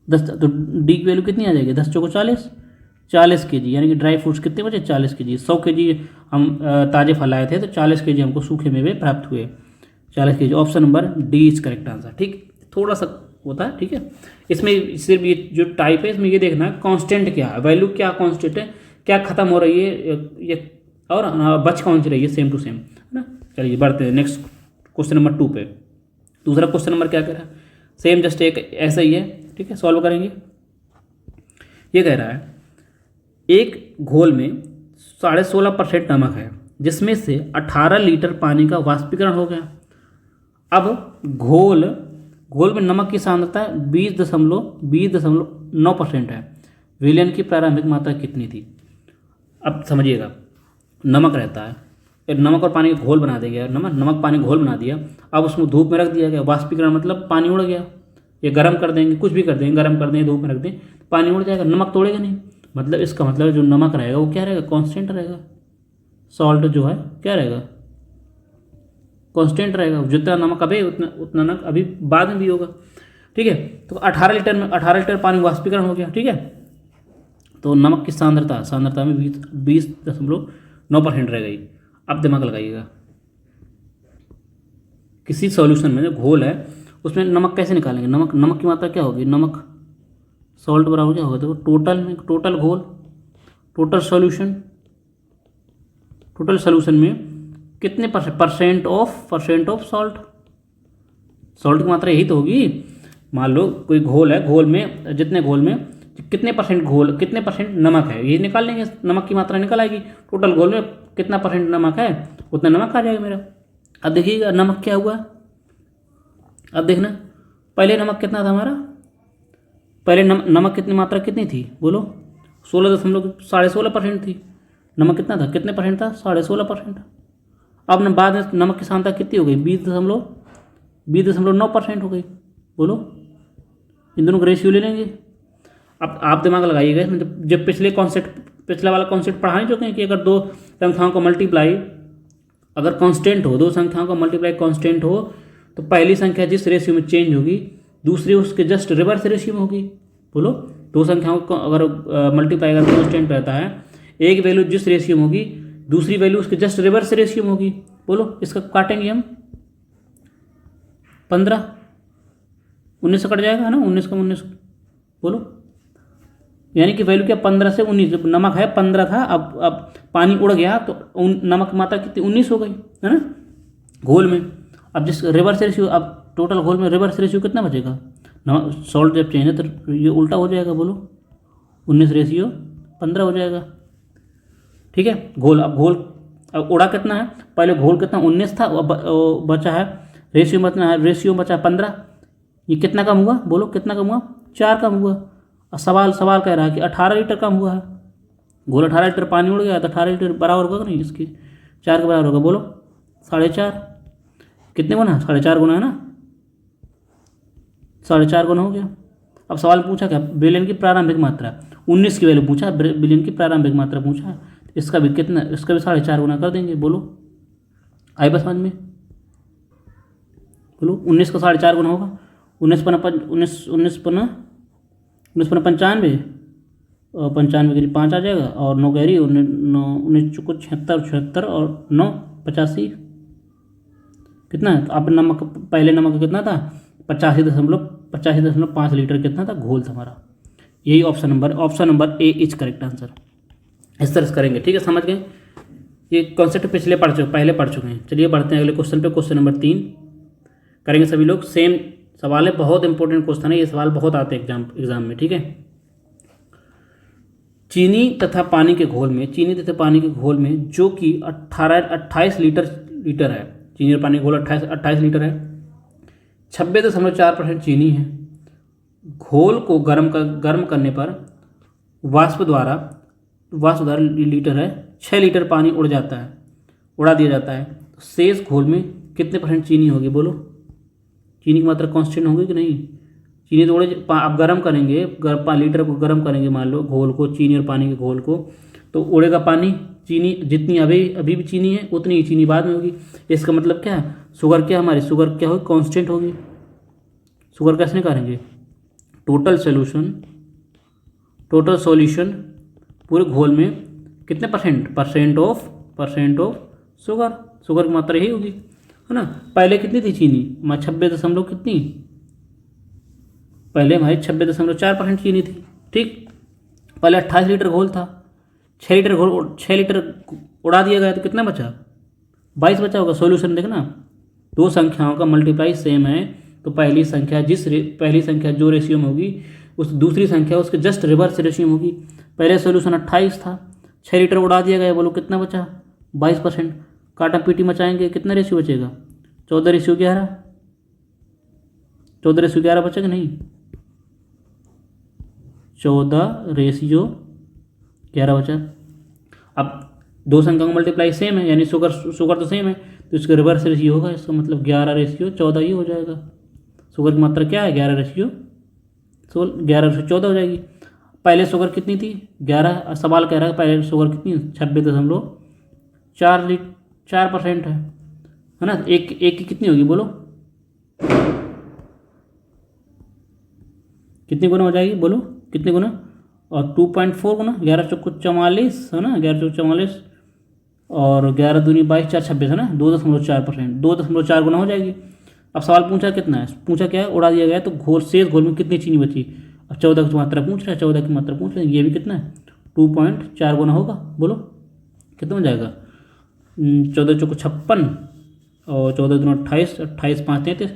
Speaker 1: 10 तो डी की वैल्यू कितनी आ जाएगी, 10 चौको 40 kg, यानी कि ड्राई फ्रूट्स कितने बचे 40 kg। 100 kg हम ताजे फल लाए थे तो 40 kg हमको सूखे मेवे प्राप्त हुए, 40 kg। Option number D is correct answer. ठीक, थोड़ा सा होता है, ठीक है। इसमें सिर्फ ये जो टाइप है इसमें ये देखना है कांस्टेंट क्या है, वैल्यू क्या कांस्टेंट है, क्या खत्म हो रही है ये और बच कौन सी रही है, सेम टू सेम, है ना। चलिए बढ़ते हैं नेक्स्ट क्वेश्चन नंबर 2 पे। दूसरा क्वेश्चन नंबर क्या कह रहा है, सेम जस्ट एक ऐसा ही है, ठीक है, सॉल्व करेंगे। ये कह रहा है एक घोल में 16.5% नमक है जिसमें से 18 लीटर पानी का वाष्पीकरण हो गया। अब घोल में नमक की सांद्रता 20.9% है, विलयन की प्रारंभिक मात्रा कितनी थी। अब समझिएगा, नमक रहता है, नमक और पानी का घोल बना दिया, नमक पानी घोल बना दिया, अब उसमें धूप में रख दिया गया, वाष्पीकरण मतलब पानी उड़ गया, ये गर्म कर देंगे, कुछ भी कर देंगे, गर्म कर देंगे, धूप में रख दें, पानी उड़ जाएगा, नमक तोड़ेगा नहीं। मतलब इसका मतलब जो नमक रहेगा वो क्या रहेगा, कांस्टेंट रहेगा। सॉल्ट जो है क्या रहेगा, कांस्टेंट रहेगा, जितना नमक अभी उतना नमक अभी बाद में भी होगा। ठीक है, तो 18 लीटर पानी वाष्पीकरण हो गया। ठीक है, तो नमक की सांद्रता में 20.9% रह गई। अब दिमाग लगाइएगा, किसी सॉल्यूशन में जो घोल है उसमें नमक कैसे निकालेंगे, नमक की मात्रा क्या होगी, नमक सॉल्ट बराबर क्या होगा, देखो टोटल घोल, टोटल सॉल्यूशन में कितने % ऑफ सॉल्ट की मात्रा यही तो होगी। मान लो कोई घोल है, घोल में कितने % नमक है, ये निकाल लेंगे, नमक की मात्रा निकल आएगी। टोटल घोल में कितना % नमक है उतना नमक आ जाएगा मेरा। अब देखिएगा नमक क्या हुआ, अब देखना पहले नमक कितना था हमारा, पहले नमक कितनी मात्रा कितनी थी, बोलो 16.5% थी। नमक कितना था, कितने % था, 16.5%। अब न बाद में नमक की सांद्रता कितनी हो गई, 20.9% हो गई। बोलो इन दोनों का रेशियो ले लेंगे। अब आप दिमाग लगाइएगा इसमें, जब पिछला वाला कॉन्सेप्ट पढ़ा नहीं चुके हैं कि अगर दो संख्याओं का मल्टीप्लाई अगर कांस्टेंट हो, दो संख्याओं का मल्टीप्लाई कांस्टेंट हो, तो पहली संख्या जिस रेशियो में चेंज होगी दूसरी उसके जस्ट रिवर्स रेशियो में होगी। बोलो दो संख्याओं का अगर मल्टीप्लाई अगर कांस्टेंट रहता है, एक वैल्यू जिस रेशियो में होगी दूसरी वैल्यू उसके जस्ट रिवर्स रेशियो में होगी। बोलो इसका काटेंगे हम 15, 19 से कट जाएगा, है ना, 19 का 19। बोलो यानी कि वैल्यू क्या 15 से 19, जब नमक है 15 था, अब पानी उड़ गया तो नमक की मात्रा कितनी 19 हो गई, है ना, घोल में। अब जिस रिवर्स रेशियो, अब टोटल घोल में रिवर्स रेशियो कितना बचेगा, नमक सॉल्ट जब चेंज है तो ये उल्टा हो जाएगा। बोलो 19 रेशियो 15 हो जाएगा। ठीक है, अब उड़ा कितना है, पहले घोल कितना 19 था, अब बचा है रेशियो बचा 15, ये कितना कम हुआ, बोलो कितना कम हुआ, 4 कम हुआ। और सवाल कह रहा है कि 18 लीटर कम हुआ है, घोल 18 लीटर पानी उड़ गया तो 18 लीटर बराबर होगा नहीं, इसकी 4 के बराबर होगा। बोलो 4.5, कितने गुना, 4.5 गुना, है ना, 4.5 गुना हो गया। अब सवाल पूछा क्या, बिलियन की प्रारंभिक मात्रा, 19 की वैल्यू पूछा, बिलियन की प्रारंभिक मात्रा पूछा, इसका भी कितना, इसका भी 4.5 गुना कर देंगे। बोलो आई बस समझ में, बोलो 19 का 4.5 गुना होगा, 19 पन्ना 95, और 95 के लिए 5 आ जाएगा, और 9 कैरी, 19 चौको 76, 76 और 9 85, कितना है। तो आप नमक, पहले नमक कितना था, 85.5 लीटर कितना था, घोल था हमारा। यही option number A is correct answer. इस तरह से करेंगे, ठीक है, समझ गए। ये कॉन्सेप्ट पहले पढ़ चुके हैं। चलिए बढ़ते हैं अगले क्वेश्चन पे। क्वेश्चन नंबर 3 करेंगे सभी लोग। सेम सवाल है, बहुत इंपॉर्टेंट क्वेश्चन है, ये सवाल बहुत आते हैं एग्जाम में, ठीक है। चीनी तथा पानी के घोल में जो कि 28 लीटर है, चीनी और पानी का घोल 28 लीटर है, 26.4% चीनी है। घोल को गर्म करने पर वाष्प द्वारा लीटर है 6 लीटर पानी उड़ा दिया जाता है। तो शेष घोल में कितने % चीनी होगी, बोलो। चीनी की मात्रा कांस्टेंट होगी कि नहीं। चीनी तो आप गर्म करेंगे, लीटर को गर्म करेंगे, मान लो घोल को, चीनी और पानी के घोल को, तो उड़ेगा पानी। चीनी जितनी अभी भी चीनी है उतनी ही चीनी बाद में होगी। इसका मतलब क्या है, शुगर क्या हमारी, शुगर क्या होगी, कांस्टेंट होगी। शुगर कैसे निकालेंगे, टोटल सॉल्यूशन पूरे घोल में कितने परसेंट ऑफ शुगर की मात्रा यही होगी, है ना। पहले कितनी थी चीनी, 26 कितनी, पहले हमारी 26.4% चीनी थी, ठीक। पहले 28 लीटर घोल था, 6 लीटर उड़ा दिया गया तो कितना बचा, 22 बचा होगा। सॉल्यूशन देखना, दो संख्याओं का मल्टीप्लाई सेम है तो पहली संख्या जो रेशियो में होगी उस दूसरी संख्या उसके जस्ट रिवर्स रेशियो में होगी। पहले सॉल्यूशन 28 था, 6 लीटर उड़ा दिया गया, बोलो कितना बचा, 22%। काटा पीटी मचाएंगे, कितना रेशियो बचेगा, 14:11। 14:11 बचा कि नहीं, 14:11 बचा। अब दो संख्याओं का मल्टीप्लाई सेम है, यानी शुगर तो सेम है, तो इसका रिवर्स रेशियो होगा, इसका मतलब 11:14 ही हो जाएगा। शुगर की मात्रा क्या है, 11:14 हो जाएगी। पहले शुगर कितनी थी, 11, सवाल कह रहा है पहले शुगर कितनी, 26.4% है ना। एक की कितनी होगी, बोलो कितनी गुना हो जाएगी, बोलो कितने गुना, और 2.4 गुना, 11 चौको 44 है ना, 11 चौको 44 और 11 दूनी 22, 4 26 है ना, 2.4%, 2.4 गुना हो जाएगी। अब सवाल पूछा कितना है, पूछा क्या है, उड़ा दिया गया, तो शेष घोल में कितनी चीनी बची। अब 14 की मात्रा पूछ रहा है, 14 की मात्रा पूछ रहे हैं, ये भी कितना है, 2.4 गुना होगा। बोलो कितना हो जाएगा, 14 चौको 56 और 14 दूनी 28, 28 5 33,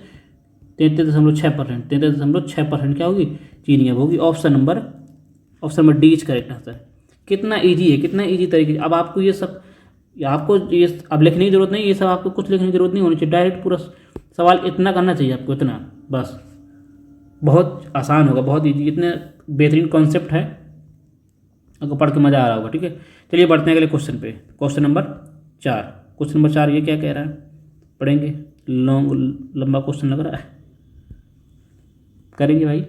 Speaker 1: 33.6%, 33.6% क्या होगी, चीनी अब होगी। Option number D is correct answer. कितना इजी है, कितना इजी तरीके। अब आपको ये अब लिखने की जरूरत नहीं, ये सब आपको कुछ लिखने की जरूरत नहीं होनी चाहिए, डायरेक्ट पूरा सवाल इतना करना चाहिए आपको, इतना बस, बहुत आसान होगा, बहुत इजी, इतने बेहतरीन कॉन्सेप्ट है, आपको पढ़ के मज़ा आ रहा होगा, ठीक है। चलिए बढ़ते हैं अगले क्वेश्चन पे। क्वेश्चन नंबर 4 ये क्या कह रहा है, पढ़ेंगे, लंबा क्वेश्चन लग रहा है, करेंगे भाई।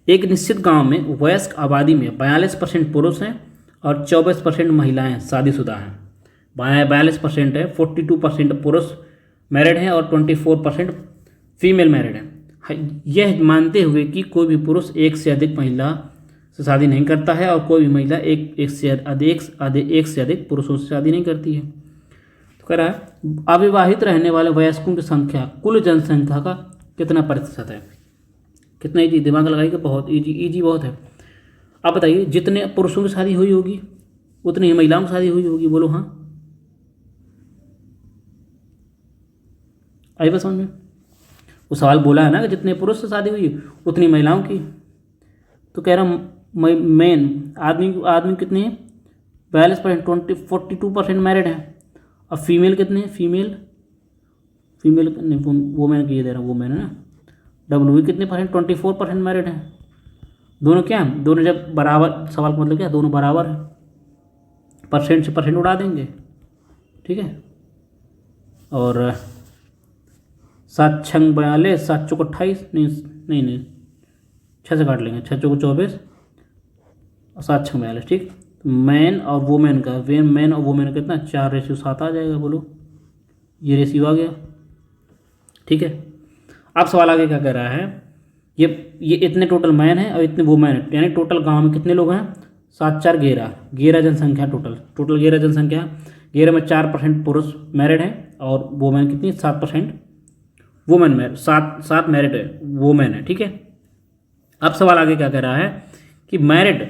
Speaker 1: एक निश्चित गांव में वयस्क आबादी में 42% पुरुष हैं और 24% महिलाएं शादीशुदा हैं। 42% है, 42% पुरुष मैरिड हैं और 24% फीमेल मैरिड हैं। यह मानते हुए कि कोई भी पुरुष एक से अधिक महिला से शादी नहीं करता है और कोई भी महिला एक से अधिक पुरुषों से शादी नहीं करती है। तो कह रहा है अविवाहित रहने वाले वयस्कों की संख्या कुल जनसंख्या का कितना प्रतिशत है। कितना इजी, दिमाग लगाइएगा, बहुत इजी बहुत है। आप बताइए, जितने पुरुषों की शादी हुई होगी उतनी ही महिलाओं की शादी हुई होगी, बोलो हाँ, आई बस समझ में। वो सवाल बोला है ना कि जितने पुरुष से शादी हुई उतनी महिलाओं की, तो कह रहा मेन आदमी कितने हैं, 42%, 42% मैरिड है। अब फीमेल कितने हैं, फीमेल नहीं, वोमेन की दे रहा हूँ, वोमेन है ना, डब्ल्यू कितने परसेंट, 24% मैरिड है। दोनों क्या, दोनों जब बराबर, सवाल का मतलब क्या, दोनों बराबर है, परसेंट से परसेंट उड़ा देंगे, ठीक है। और 7 छंग 42, 7 चौक 28, नहीं नहीं नहीं, 6 से काट लेंगे, 6 चौक 24 और 7 छंग 42, ठीक। मैन और वुमेन का, मैन और वुमेन का कितना 4:7 आ जाएगा, बोलो ये रेशियो आ गया, ठीक है। अब सवाल आगे क्या कह रहा है, ये इतने टोटल मैन है और इतने वुमेन है, यानी टोटल गांव में कितने लोग हैं, 7 4 11 जनसंख्या, टोटल 11 जनसंख्या। 11 में 4% पुरुष मैरिड हैं और वुमेन कितनी 7% वुमेन में 7 मैरिड है, वुमेन है, ठीक है। अब सवाल आगे क्या कह रहा है कि मैरिड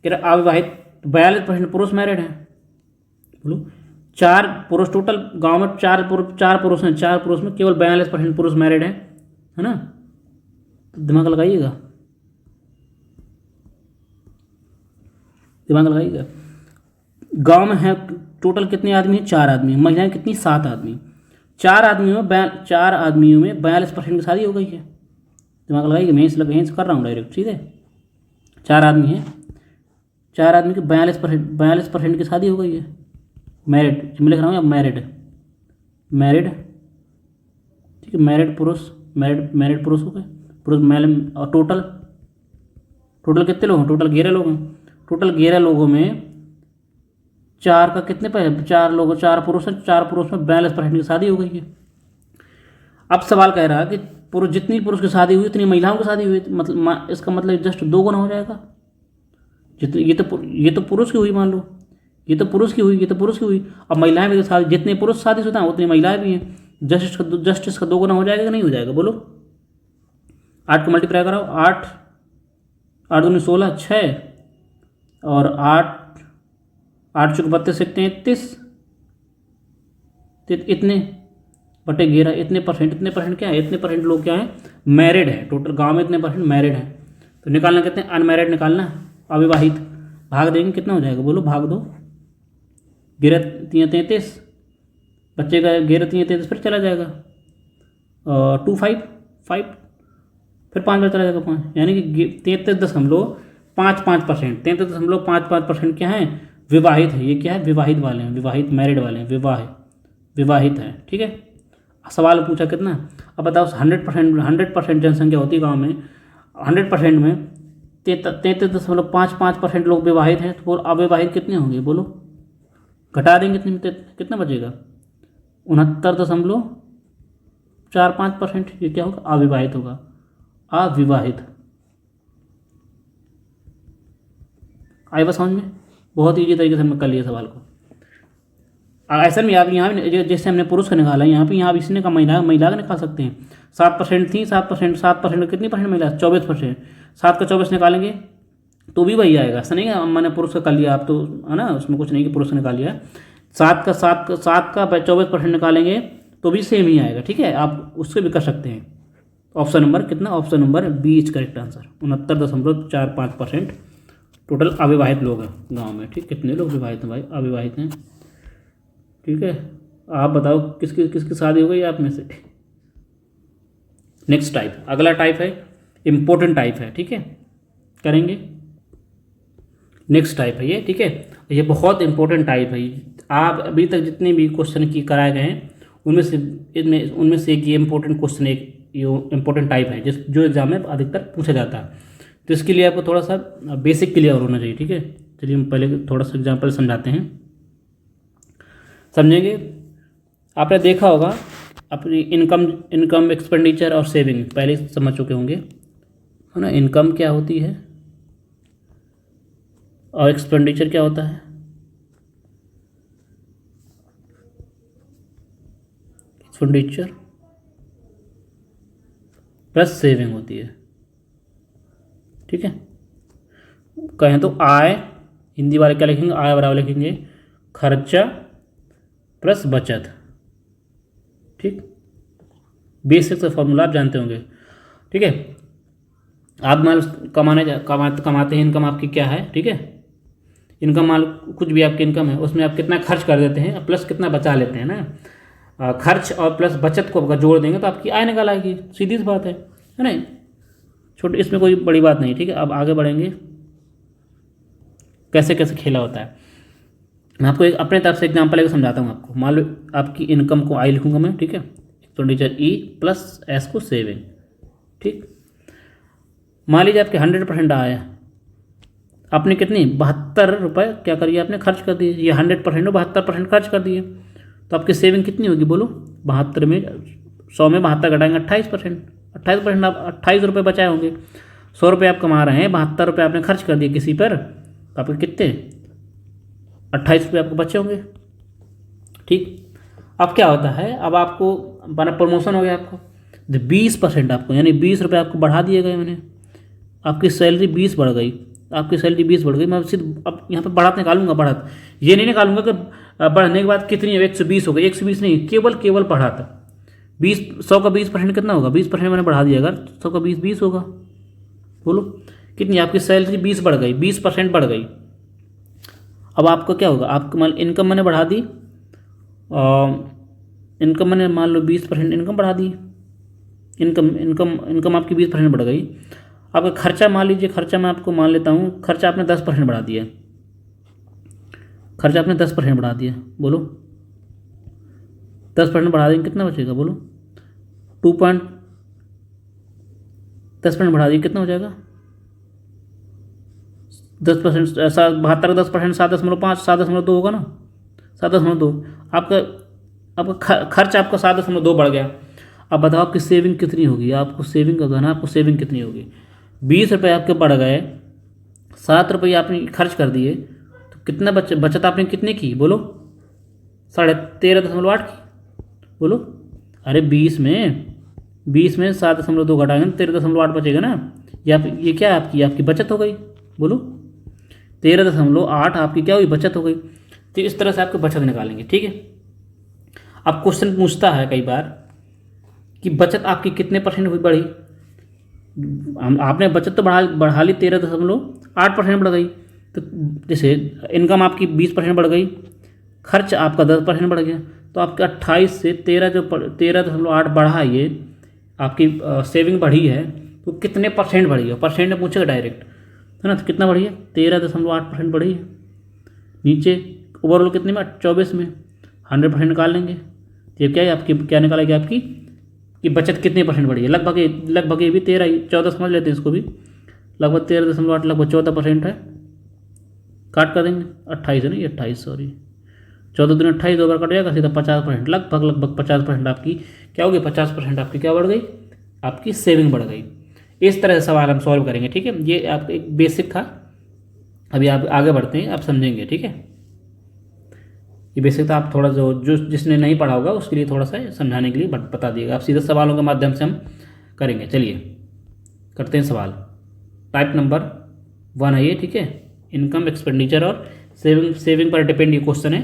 Speaker 1: कह रहा अविवाहित 42% पुरुष मैरिड हैं, बोलो 4 पुरुष, टोटल गांव में 4 पुरुष हैं, 4 पुरुष में केवल 42% पुरुष मैरिड हैं, है ना। तो दिमाग लगाइएगा, गांव में है टोटल कितने आदमी हैं, 4 आदमी, महिलाएं कितनी 7 आदमी, 4 आदमियों में 42% की शादी हो गई है। दिमाग लगाइएगा, मैं यहीं से कर रहा हूँ डायरेक्ट, ठीक है। 4 आदमी हैं, 4 आदमी की 42% की शादी हो गई है, मैरिड, मैं लिख रहा हूँ या मैरिड, ठीक है। मैरिड पुरुष हो गए, पुरुष मैल, और टोटल कितने लोग हैं, टोटल 11 लोग हैं। टोटल 11 लोगों में 4 का कितने पे, 4 पुरुष हैं, 4 पुरुष में 42% की शादी हो गई है। अब सवाल कह रहा है कि जितनी पुरुष की शादी हुई उतनी महिलाओं की शादी हुई, मतलब इसका मतलब जस्ट 2 गुना हो जाएगा। जितनी ये तो पुरुष की हुई, मान लो ये तो पुरुष की हुई, अब महिलाएं भी शादी, जितने पुरुष शादीशुदा हैं उतनी महिलाएं भी हैं, जस्ट इसका 2 गुना हो जाएगा कि नहीं हो जाएगा, बोलो। 8 को मल्टीप्लाई कराओ, 8 दूनी 16, 6 और 8 चौक 32, 33, इतने बटे 11, इतने परसेंट क्या है, इतने परसेंट लोग क्या हैं, मैरिड है। टोटल गांव में इतने परसेंट मैरिड हैं, तो निकालना कितने, अनमैरिड निकालना, अविवाहित, भाग देंगे कितना हो जाएगा, बोलो भाग दो। 11 3 33 बच्चे का, 11 3 33 फिर चला जाएगा 2 5 फिर 5 बार चला जाएगा 5, यानी कि 33.55%, 33.55% क्या है, विवाहित है। ये क्या है, विवाहित वाले हैं, विवाहित मैरिड वाले हैं, विवाहित हैं, ठीक है। सवाल पूछा कितना, अब बताओ 100% जनसंख्या होती है गाँव में, 100% में 33.55% लोग विवाहित हैं, तो अविवाहित कितने होंगे, बोलो घटा देंगे कितना बचेगा, 69.45%। ये क्या होगा, अविवाहित होगा, अविवाहित। आई बात समझ में, बहुत ईजी तरीके से हमने कर लिया सवाल को। ऐसा में आप यहाँ भी जैसे हमने पुरुष का निकाला, यहाँ भी इसने का महिला का निकाल सकते हैं। 7% थी, 7% कितनी परसेंट महिला, 24%, 7 का 24 निकालेंगे तो भी वही आएगा, ऐसा नहीं है मैंने पुरुष का कर लिया, आप तो है ना, उसमें कुछ नहीं कि पुरुष का निकाल लिया। 7 का 24% निकालेंगे तो भी सेम ही आएगा, ठीक है। आप उससे भी कर सकते हैं। ऑप्शन नंबर कितना, option number B is correct answer. 69.45% total अविवाहित लोग हैं गाँव में, ठीक। कितने लोग विवाहित हैं भाई, अविवाहित हैं, ठीक है। आप बताओ किसकी शादी हो गई आप में से। नेक्स्ट टाइप, अगला टाइप है इम्पोर्टेंट टाइप है, ठीक है, करेंगे। नेक्स्ट टाइप है ये, ठीक है। ये बहुत इंपॉर्टेंट टाइप है। आप अभी तक जितने भी क्वेश्चन की कराए गए हैं उनमें से एक ये इंपॉर्टेंट क्वेश्चन, एक इम्पोर्टेंट टाइप है जो एग्जाम में अधिकतर पूछा जाता है। तो इसके लिए आपको थोड़ा सा बेसिक क्लियर होना चाहिए, ठीक है। चलिए हम पहले थोड़ा सा एग्जाम्पल समझाते हैं, समझेंगे। आपने देखा होगा अपनी इनकम एक्सपेंडिचर और सेविंग पहले समझ चुके होंगे, है ना। इनकम क्या होती है और एक्सपेंडिचर क्या होता है। एक्सपेंडिचर प्लस सेविंग होती है, ठीक है। कहें तो आय, हिंदी वाले क्या लिखेंगे, आय बराबर लिखेंगे खर्चा प्लस बचत, ठीक। बेसिक से फॉर्मूला आप जानते होंगे, ठीक है। आप माल कमाते हैं, इनकम आपकी क्या है, ठीक है। इनकम माल कुछ भी आपकी इनकम है, उसमें आप कितना खर्च कर देते हैं प्लस कितना बचा लेते हैं ना। खर्च और प्लस बचत को अगर जोड़ देंगे तो आपकी आय निकल आएगी, सीधी सी बात है ना। छोटे, इसमें कोई बड़ी बात नहीं, ठीक है। अब आगे बढ़ेंगे, कैसे कैसे खेला होता है। मैं आपको एक अपने तरफ से एग्जांपल लेकर समझाता हूँ आपको। मान लो आपकी इनकम को आई लिखूंगा मैं, ठीक है। एक्सपेंडिचर ई प्लस एस को सेविंग। ठीक, मान लीजिए आपके 100% आया, आपने कितनी 72 रुपये क्या करिए आपने खर्च कर दिए, ये 100% में 72% खर्च कर दिए, तो आपकी सेविंग कितनी होगी बोलो? 72 में 100 में 72 घटाएंगे 28%, 28% आप 28 रुपये बचाए होंगे। 100 रुपये आप कमा रहे हैं, 72 रुपये आपने खर्च कर दिए किसी पर, तो आपके कितने 28 रुपये आपको बचे होंगे। ठीक, अब क्या होता है, अब आपको माना प्रमोशन हो गया आपको, 20% आपको यानी 20 रुपये आपको बढ़ा दिए गए मैंने, आपकी सैलरी 20 बढ़ गई, आपकी सैलरी 20 बढ़ गई। मैं सिर्फ अब यहाँ पर बढ़त निकालूंगा, बढ़त ये नहीं निकालूंगा कि बढ़ने के बाद कितनी है, 120 हो गई, 120 नहीं, केवल बढ़त 20, 100 का 20% कितना होगा? 20% मैंने बढ़ा दिया, अगर 100 का 20 होगा, बोलो कितनी आपकी सैलरी 20 बढ़ गई, 20% बढ़ गई। अब आपको क्या होगा, आपको मान इनकम मैंने बढ़ा दी, इनकम मैंने मान लो 20% इनकम बढ़ा दी, इनकम आपकी 20% बढ़ गई। आपका खर्चा मान लीजिए, खर्चा मैं आपको मान लेता हूँ, खर्चा आपने 10% बढ़ा दिया, खर्चा आपने 10% बढ़ा दिया, बोलो 10% बढ़ा देंगे कितना बचेगा बोलो? 10% बढ़ा दिए कितना हो जाएगा? 10%, 72 का 10% 7.5, 7.2 होगा ना, 7.2। आपका खर्च आपका 7.2 बढ़ गया। अब बताओ आपकी सेविंग कितनी होगी? आपको सेविंग होगा ना, आपको सेविंग कितनी होगी? 20 रुपये आपके बढ़ गए, 7 रुपये आपने खर्च कर दिए, तो कितना बचत आपने कितने की बोलो? 13.8 की, बोलो। अरे 20 में 7.2 घटाएंगे 13.8 बचेगा ना, ये क्या आपकी बचत हो गई, बोलो 13.8 आपकी क्या हुई? बचत हो गई। तो इस तरह से आपको बचत निकालेंगे। ठीक है, अब क्वेश्चन पूछता है कई बार कि बचत आपकी कितने % हुई बढ़ी? आपने बचत तो बढ़ा ली, 13.8% बढ़ गई। तो जैसे इनकम आपकी 20% बढ़ गई, खर्च आपका 10% बढ़ गया, तो आपके 28 से 13.8 बढ़ा, ये आपकी सेविंग बढ़ी है, तो कितने % बढ़ी है? परसेंट में पूछेगा डायरेक्ट, है ना। तो कितना बढ़ी है? 13.8% बढ़ी है। नीचे ओवरऑल कितने में? 24 में 100% निकाल लेंगे, तो ये क्या है आपकी, क्या निकालेगी आपकी कि बचत कितने % बढ़ी है? लगभग ये भी 14 समझ लेते हैं इसको भी, लगभग 13.8 लगभग 14% है। काट कर देंगे, 28 है ना, ये 28 सॉरी, 14 दूनी 28, 2 बार कट जाएगा, सीधा 50%, लगभग 50% आपकी क्या होगी? 50% आपकी क्या बढ़ गई? आपकी सेविंग बढ़ गई। इस तरह से सवाल हम सॉल्व करेंगे। ठीक है, ये आपका एक बेसिक था, अभी आप आगे बढ़ते हैं, आप समझेंगे। ठीक है, ये बेसिक था, आप थोड़ा जो जिसने नहीं पढ़ा होगा उसके लिए थोड़ा सा समझाने के लिए बता दिएगा। आप सीधे सवालों के माध्यम से हम करेंगे। चलिए करते हैं सवाल। टाइप नंबर 1 है ये। ठीक है, इनकम, एक्सपेंडिचर और सेविंग पर डिपेंड ये क्वेश्चन है।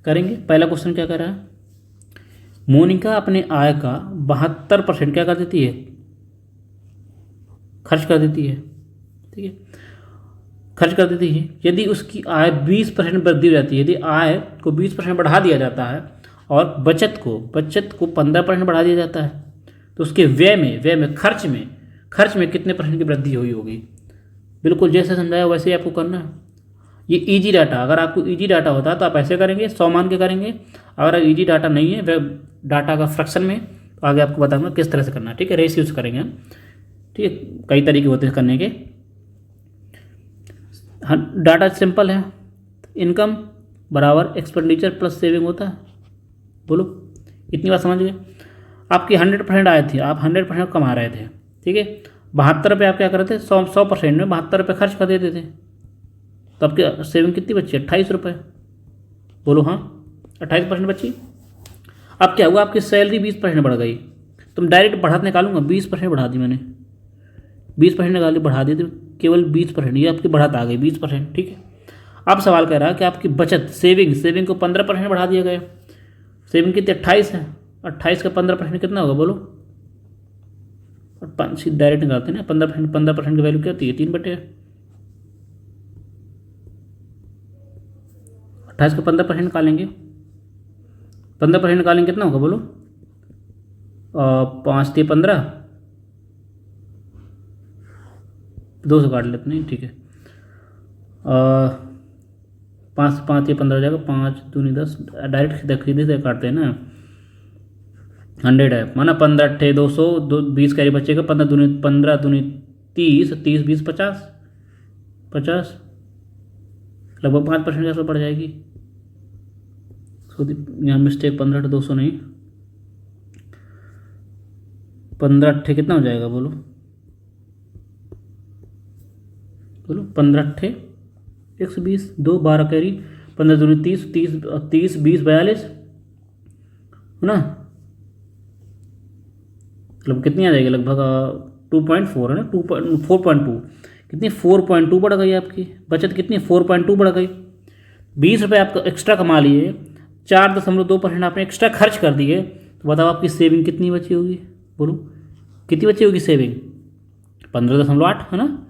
Speaker 1: करेंगे। पहला क्वेश्चन क्या कर रहा है? मोनिका अपने आय का 72% क्या कर देती है? खर्च कर देती है। ठीक है, खर्च कर देती है। यदि उसकी आय 20% वृद्धि हो जाती है, यदि आय को 20% बढ़ा दिया जाता है और बचत को 15% बढ़ा दिया जाता है, तो उसके व्यय में खर्च में कितने % की वृद्धि हुई होगी? बिल्कुल जैसे समझाया वैसे ही आपको करना है। ये इजी डाटा, अगर आपको इजी डाटा होता है तो आप ऐसे करेंगे, 100 मान के करेंगे। अगर इजी डाटा नहीं है, वह डाटा का फ्रैक्शन में, तो आगे आपको बताऊंगा किस तरह से करना है। ठीक है, रेशियोज करेंगे हम। ठीक है, कई तरीके होते हैं करने के। हाँ, डाटा सिंपल है, इनकम बराबर एक्सपेंडिचर प्लस सेविंग होता है। बोलो, इतनी बात समझ गए? आपकी 100% आए थे, आप 100% कमा रहे थे। ठीक है, 72 रुपये आप क्या कर रहे थे? 100% में 72 रुपये खर्च कर देते थे, तो आपकी सेविंग कितनी बची? 28 रुपये। बोलो हाँ, 28% बची। अब क्या हुआ? आपकी सैलरी 20% बढ़ गई, तो मैं डायरेक्ट बढ़ा निकालूंगा, 20% बढ़ा दी मैंने, 20% निकाली, बढ़ा दी, तो केवल 20%, ये आपकी बढ़त आ गई 20%। ठीक है, अब सवाल कह रहा है कि आपकी बचत सेविंग को 15% बढ़ा दिया गया। सेविंग कितनी? 28 है, 28 का 15% कितना होगा बोलो? और 5 डायरेक्ट निकालते हैं ना, 15% की वैल्यू क्या होती है? 3/, 28 का 15% निकालेंगे, 15% निकालेंगे कितना होगा बोलो? 5 × 15, 2 से काट लेते नहीं, ठीक है, 5 × 15 हो जाएगा, 5 दूनी 10, डायरेक्ट सीधे काटते हैं ना, 100 है, माना 15 अट्ठे 200, 20 कैरी बचेगा, 15 दूनी 30, 30 20 50, 50 लगभग 5% के आसपास बढ़ जाएगी। यहाँ मिस्टेक, 15 200 नहीं, 15 अट्ठे कितना हो जाएगा बोलो बोलो, 15 अट्ठे 120, 2 12 कैरी, 15 दूनी 30, 30 20 42 है ना, मतलब कितनी आ जाएगी लगभग 2.4 है ना, 4.2, कितनी 4.2 बढ़ गई आपकी बचत, कितनी 4.2 बढ़ गई। 20 रुपये आपका एक्स्ट्रा कमा लिए, 4.2% आपने एक्स्ट्रा खर्च कर दिए, तो बताओ आपकी सेविंग कितनी बची होगी, बोलो कितनी बची होगी सेविंग, 15.8 है ना।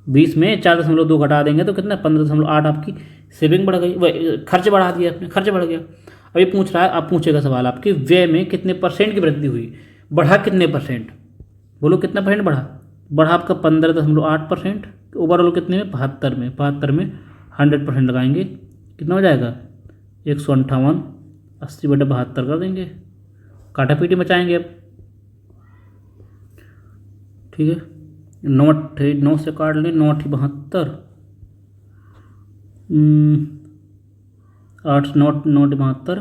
Speaker 1: 20 में 4.2 घटा देंगे तो कितना 15.8 आपकी सेविंग बढ़ गई, वह खर्च बढ़ा दिया आपने, खर्च बढ़ गया। अभी पूछ रहा है, आप पूछेगा सवाल आपके व्यय में कितने % की वृद्धि हुई, बढ़ा कितने %, बोलो कितना % बढ़ा आपका 15.8%, ओवरऑल कितने में 72 में, 100% लगाएंगे, कितना हो जाएगा 158, 80/72 कर देंगे, काटा पीटी मचाएंगे अब, ठीक है। 9 से काट लें, 9 8 72, 8 9 9 72,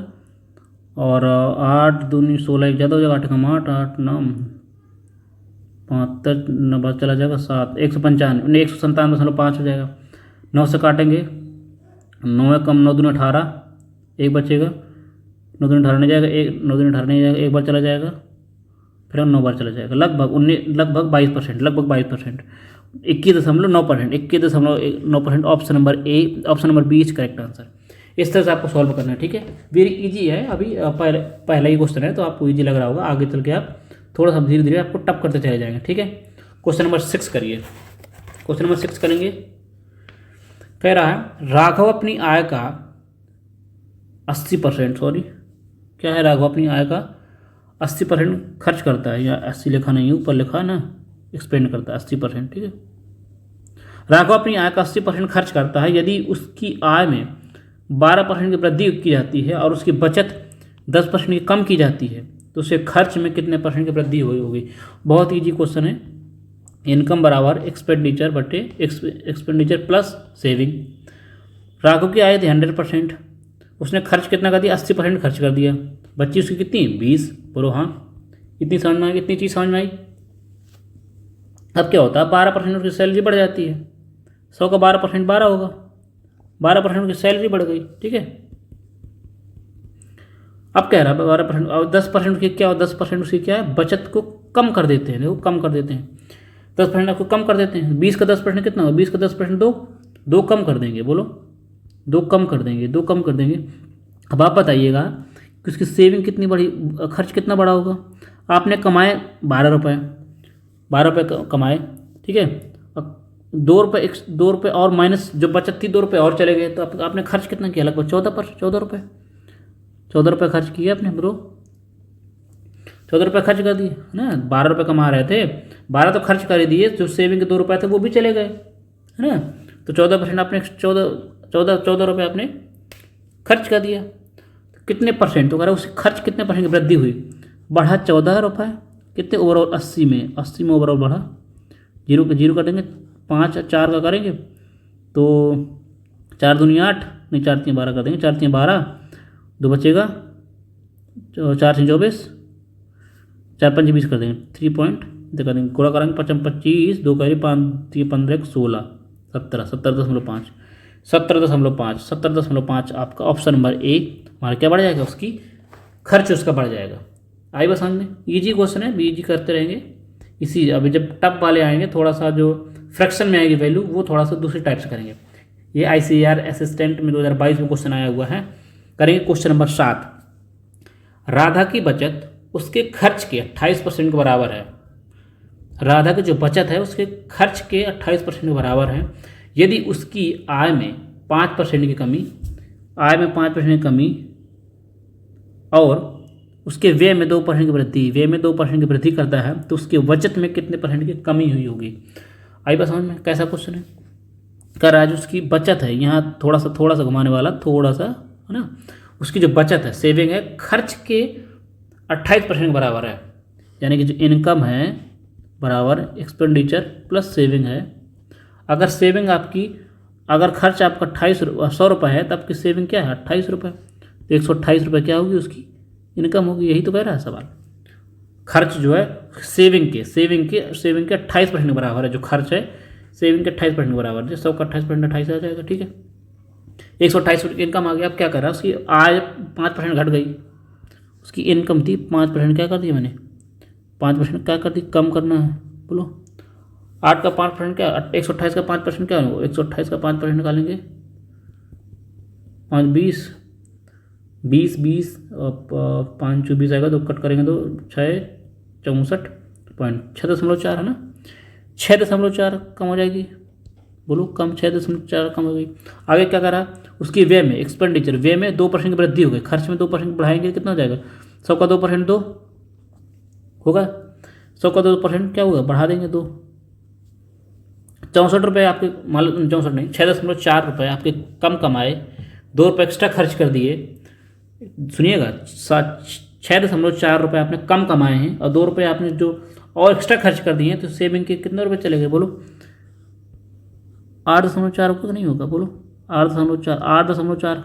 Speaker 1: और 8 दूनी 16, एक ज़्यादा हो जाएगा, 8 कम 8 8 9 72, 9 चला जाएगा 7, 195 नहीं 197.5 हो जाएगा। 9 से काटेंगे, 9 कम 9 दूनी 18, एक बचेगा, 9 दूनी 18 नहीं जाएगा, 9 दूनी 18 नहीं जाएगा, एक बार चला जाएगा, फिर 9 बार चला जाएगा, लगभग 22%, लगभग 22%, 21.9%, 21.9%, option number A, option number B is correct answer. इस तरह से आपको सॉल्व करना है, ठीक है। वेरी इजी है, अभी पहला ही क्वेश्चन है तो आपको इजी लग रहा होगा, आगे चल के आप थोड़ा सा धीरे धीरे आपको टप करते चले जाएंगे, ठीक है। क्वेश्चन नंबर 6 करिए, क्वेश्चन नंबर 6 करेंगे। कह रहा है राघव अपनी आय का 80%, सॉरी क्या है, राघव अपनी आय का 80% खर्च करता है, या 80 लिखा नहीं है, ऊपर लिखा है ना, एक्सपेंड करता है 80%, ठीक है। राघव अपनी आय का 80% खर्च करता है, यदि उसकी आय में 12% की वृद्धि की जाती है और उसकी बचत 10% की कम की जाती है, तो उसे खर्च में कितने % की वृद्धि हुई होगी। बहुत ईजी क्वेश्चन है। इनकम बराबर एक्सपेंडिचर बटे एक्सपेंडिचर प्लस सेविंग। राघव की आय थी 100%, उसने खर्च कितना कर दिया, 80% खर्च कर दिया, बच्ची उसकी कितनी 20, बोलो हाँ, इतनी समझ में आई, इतनी चीज़ समझ में आई। अब क्या होता है, 12% उसकी सैलरी बढ़ जाती है, 100 का 12% 12 होगा, 12% की सैलरी बढ़ गई, ठीक है। अब कह रहा है 12%, और 10% की क्या, 10% उसकी क्या है, बचत को कम कर देते हैं, देखो कम कर देते हैं, 10% आपको कम कर देते हैं। 20 का 10% कितना होगा, 20 का 10% 2 कम कर देंगे, बोलो 2 कम कर देंगे, 2 कम कर देंगे। अब आप बताइएगा कि उसकी सेविंग कितनी बढ़ी, खर्च कितना बढ़ा होगा। आपने कमाए 12 रुपये, 12 रुपये कमाए, ठीक है, 2 रुपये और माइनस जो बचत थी 2 रुपये और चले गए, तो आपने खर्च कितना किया, लगभग 14 रुपये, 14 रुपये खर्च किए आपने ब्रो, 14 रुपये खर्च कर दिए है ना। 12 रुपये कमा रहे थे, 12 तो खर्च कर ही दिए, जो सेविंग के 2 रुपये थे वो भी चले गए, है ना। तो 14% आपने 14 रुपये आपने खर्च कर दिया, तो कितने %, तो कह रहा है उसकी खर्च कितने % की वृद्धि हुई, बढ़ा 14 रुपये, कितने ओवरऑल 80 में ओवरऑल बढ़ा, जीरो कर देंगे, 5 4 का करेंगे तो 4 दूनी 8, नहीं 4 3 12 कर देंगे, 4 3 12, 2 बचेगा, 4 6 24, 4 5 20 कर देंगे, 3 पॉइंट कर देंगे, गुणा करेंगे 5 25, 2 करें 5 3 15 16 17, 17.5, 17.5, 17.5 आपका ऑप्शन नंबर ए हमारा क्या बढ़ जाएगा, उसकी खर्च उसका बढ़ जाएगा। आई बस समझ में, ईजी क्वेश्चन है, ईजी करते रहेंगे। इसी अभी जब टप वाले आएंगे, थोड़ा सा जो फ्रैक्शन में आएगी वैल्यू, वो थोड़ा सा दूसरे टाइप से करेंगे। ये ICAR असिस्टेंट में 2022 में क्वेश्चन आया हुआ है। करेंगे क्वेश्चन नंबर 7। राधा की बचत उसके खर्च के 28% के बराबर है। राधा की जो बचत है उसके खर्च के 28% के बराबर है, यदि उसकी आय में 5% की कमी, आय में 5% की कमी और उसके व्यय में 2% की वृद्धि, व्यय में 2% की वृद्धि करता है, तो उसकी बचत में कितने % की कमी हुई होगी। आई बात समझ में, कैसा क्वेश्चन है। कर रहा है जो उसकी बचत है, यहाँ थोड़ा सा घुमाने वाला, थोड़ा सा है ना, उसकी जो बचत है, सेविंग है, खर्च के 28% के बराबर है। यानी कि जो इनकम है बराबर एक्सपेंडिचर प्लस सेविंग है। अगर सेविंग आपकी, अगर खर्च आपका 100 रुपये है, तब की सेविंग क्या है 28 रुपये, तो 128 रुपये क्या होगी उसकी इनकम होगी। यही तो कह रहा है सवाल। खर्च जो है सेविंग के 28% के बराबर है। जो खर्च है सेविंग के 28% के बराबर है। 100 का 28% 28 आ जाएगा, ठीक है। 128 रुपये इनकम आ गया। अब क्या कर रहा है, उसकी आय 5% घट गई। उसकी इनकम थी 5%, क्या कर दिया मैंने 5% क्या कर दी, कम करना है। बोलो 8 का 5% क्या, 128 का 5% क्या होगा, 128 का 5% निकालेंगे 5 20 20 20 5 20 आएगा, तो कट करेंगे तो 6 64.6 दशमलव 4 है ना, 6.4 कम हो जाएगी। बोलो कम, 6.4 कम हो गई। आगे क्या करा, उसकी व्यय में एक्सपेंडिचर, व्यय में 2% की वृद्धि हो गई। खर्च में 2% बढ़ाएंगे कितना हो जाएगा, 100 का 2% 2 होगा, 100 का 2% क्या होगा, बढ़ा देंगे 2। 64 रुपये आपके, मान लो 64 नहीं, 6.4 रुपये आपके कम कमाए, 2 रुपये एक्स्ट्रा खर्च कर दिए। सुनिएगा, 6.4 रुपये आपने कम कमाए हैं और 2 रुपये आपने जो और एक्स्ट्रा खर्च कर दिए हैं, तो सेविंग के कितने रुपये चले गए, बोलो 8.4 रुपये नहीं होगा, बोलो 8.4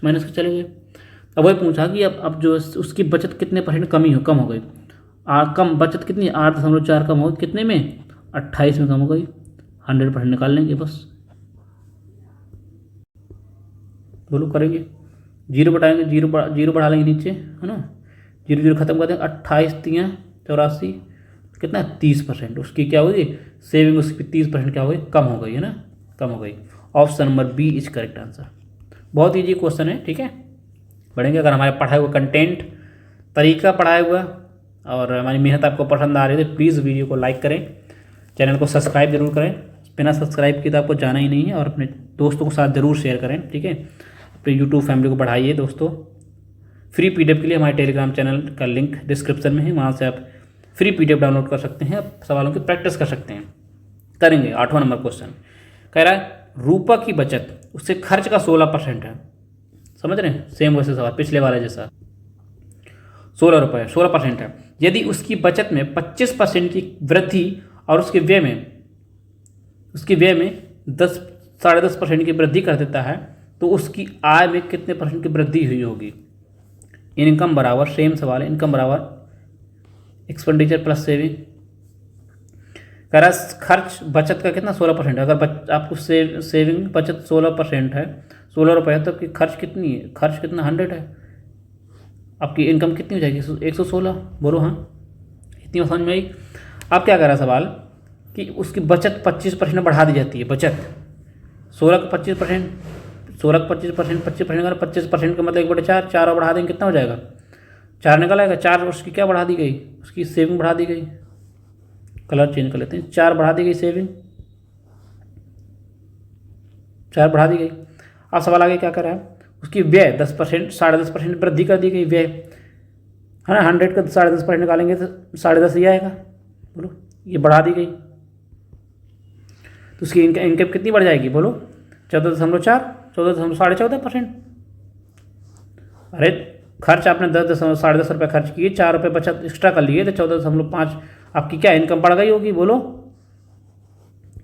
Speaker 1: माइनस के चले गए। अब वही पूछा कि अब जो उसकी बचत कितने % कम हो गई। कम बचत कितनी, 8.4 कम हो गई कितने में, 28 में कम हो गई। 100% निकाल लेंगे बस। बोलो करेंगे, जीरो बढ़ाएंगे, जीरो बढ़ा लेंगे नीचे, है ना, जीरो जीरो खत्म कर देंगे। 28 3 84 कितना 30%। उसकी क्या होगी सेविंग, उसकी 30% क्या हो गई, कम हो गई, है ना, कम हो गई। Option number B is correct answer. बहुत ईजी क्वेश्चन है, ठीक है। पढ़ेंगे, अगर हमारे पढ़ाए हुए कंटेंट, तरीका पढ़ाया हुआ और हमारी मेहनत आपको पसंद आ रही है, तो प्लीज़ वीडियो को लाइक करें, चैनल को सब्सक्राइब जरूर करें। बिना सब्सक्राइब किए तो आपको जाना ही नहीं है। और अपने दोस्तों के साथ ज़रूर शेयर करें, ठीक है। अपने यूट्यूब फैमिली को बढ़ाइए दोस्तों। फ्री PDF के लिए हमारे टेलीग्राम चैनल का लिंक डिस्क्रिप्शन में है, वहाँ से आप फ्री PDF डाउनलोड कर सकते हैं, आप सवालों की प्रैक्टिस कर सकते हैं। करेंगे 8वां नंबर क्वेश्चन। कह रहा है रूपा की बचत, उससे खर्च का 16% है। समझ रहे हैं, सेम वैसे सवाल पिछले वाले जैसा। 16% है। यदि उसकी बचत में 25% की वृद्धि और उसके व्यय में 10.5% की वृद्धि कर देता है, तो उसकी आय में कितने % की वृद्धि हुई होगी। इनकम बराबर, सेम सवाल है, इनकम बराबर एक्सपेंडिचर प्लस सेविंग। कह रहा खर्च बचत का कितना 16% है। अगर आपको सेविंग बचत 16% है, 16 रुपये है, तो आपकी खर्च कितनी है, खर्च कितना 100 है। आपकी इनकम कितनी हो जाएगी 116। बोलो हाँ, इतनी समझ में आई। अब क्या कर रहा है सवाल कि उसकी बचत 25% बढ़ा दी जाती है। बचत 16 का 25%, 16 का 25%, 25% का मतलब 1/4, 4 और बढ़ा देंगे कितना हो जाएगा, 4 निकल आएगा। 4 उसकी क्या बढ़ा दी गई, उसकी सेविंग बढ़ा दी गई। कलर चेंज कर लेते हैं, 4 बढ़ा दी गई सेविंग, 4 बढ़ा दी गई। अब सवाल आगे क्या कर रहा है, उसकी व्यय 10%, 10.5% वृद्धि कर दी गई व्यय, है ना। 100 का 10.5% निकालेंगे तो 10.5 ही आएगा। बोलो ये बढ़ा दी गई, तो उसकी इनकम कितनी बढ़ जाएगी, बोलो 14.4, 14.14%। अरे खर्च आपने 10.5 रुपये खर्च किए, 4 रुपये बचत एक्स्ट्रा कर लिए, तो 14.5 आपकी क्या इनकम बढ़ गई होगी। बोलो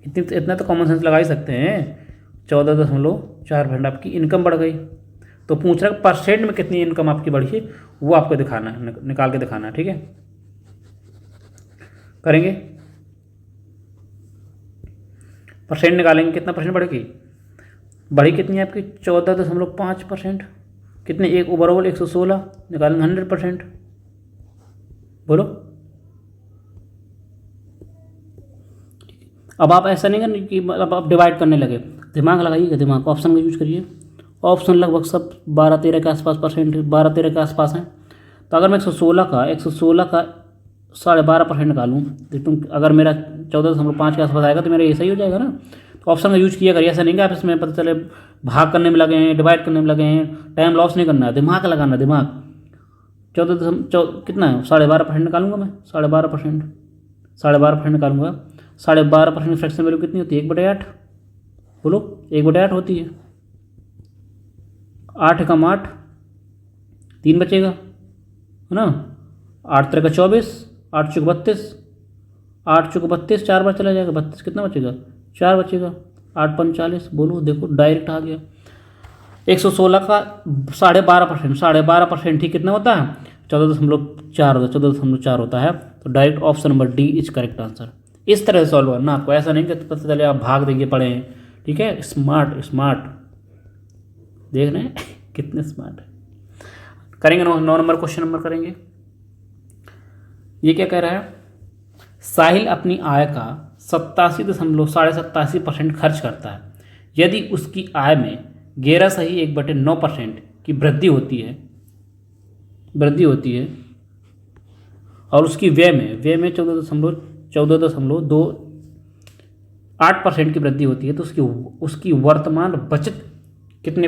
Speaker 1: इतना तो कॉमन सेंस लगा ही सकते हैं। 14.4% आपकी इनकम बढ़ गई। तो पूछ रहा है % में कितनी इनकम आपकी बढ़ी है, वो आपको दिखाना है, निकाल के दिखाना है, ठीक है। करेंगे, % निकालेंगे, कितना % बढ़ेगी, बढ़ी कितनी है आपकी 14.5%। कितने, एक ओवरऑल 116 निकालेंगे 100%। बोलो अब आप ऐसा नहीं करना कि मतलब आप डिवाइड करने लगे, दिमाग लगाइएगा, दिमाग ऑप्शन का यूज करिए। ऑप्शन लगभग सब 12-13 के आसपास %, 12-13 के आसपास हैं। तो अगर मैं 116 का 12.5% निकालूँ, तो अगर मेरा 14.5 के आसपास आएगा तो मेरा ये सही हो जाएगा ना। तो ऑप्शन का यूज किया करिए, ऐसा नहीं कि आप इसमें पता चले भाग करने में लगे हैं, डिवाइड करने में लगे हैं, टाइम लॉस नहीं करना है, दिमाग लगाना, दिमाग। 14 कितना है, 12.5% निकालूंगा मैं, 12.5% निकालूंगा। 12.5% फ्रैक्शन वैल्यू कितनी होती है, 1/8। बोलो 1/8 होती है। 8 कम 8, 3 बचेगा, है ना। 8 3 का 24, 8 चौक 32, 8 चौक 32, 4 बार चला जाएगा, 32 कितना बचेगा, 4 बचेगा, 8 5 40। बोलो देखो डायरेक्ट आ गया। 116 का 12.5%, 12.5% ही कितना होता है, 14.4 होता है, 14.4 होता है। तो direct option number D is correct answer. इस तरह से सॉल्व करना आपको, ऐसा नहीं कि पता चले आप भाग देंगे पढ़े हैं, ठीक है। स्मार्ट स्मार्ट देख रहे हैं कितने स्मार्ट है। करेंगे 9 नंबर क्वेश्चन नंबर करेंगे। ये क्या कह रहा है, साहिल अपनी आय का 87.87% खर्च करता है। यदि उसकी आय में 11.1/9% की वृद्धि होती है और उसकी व्यय में 14.28% की वृद्धि होती है, तो उसकी वर्तमान बचत कितने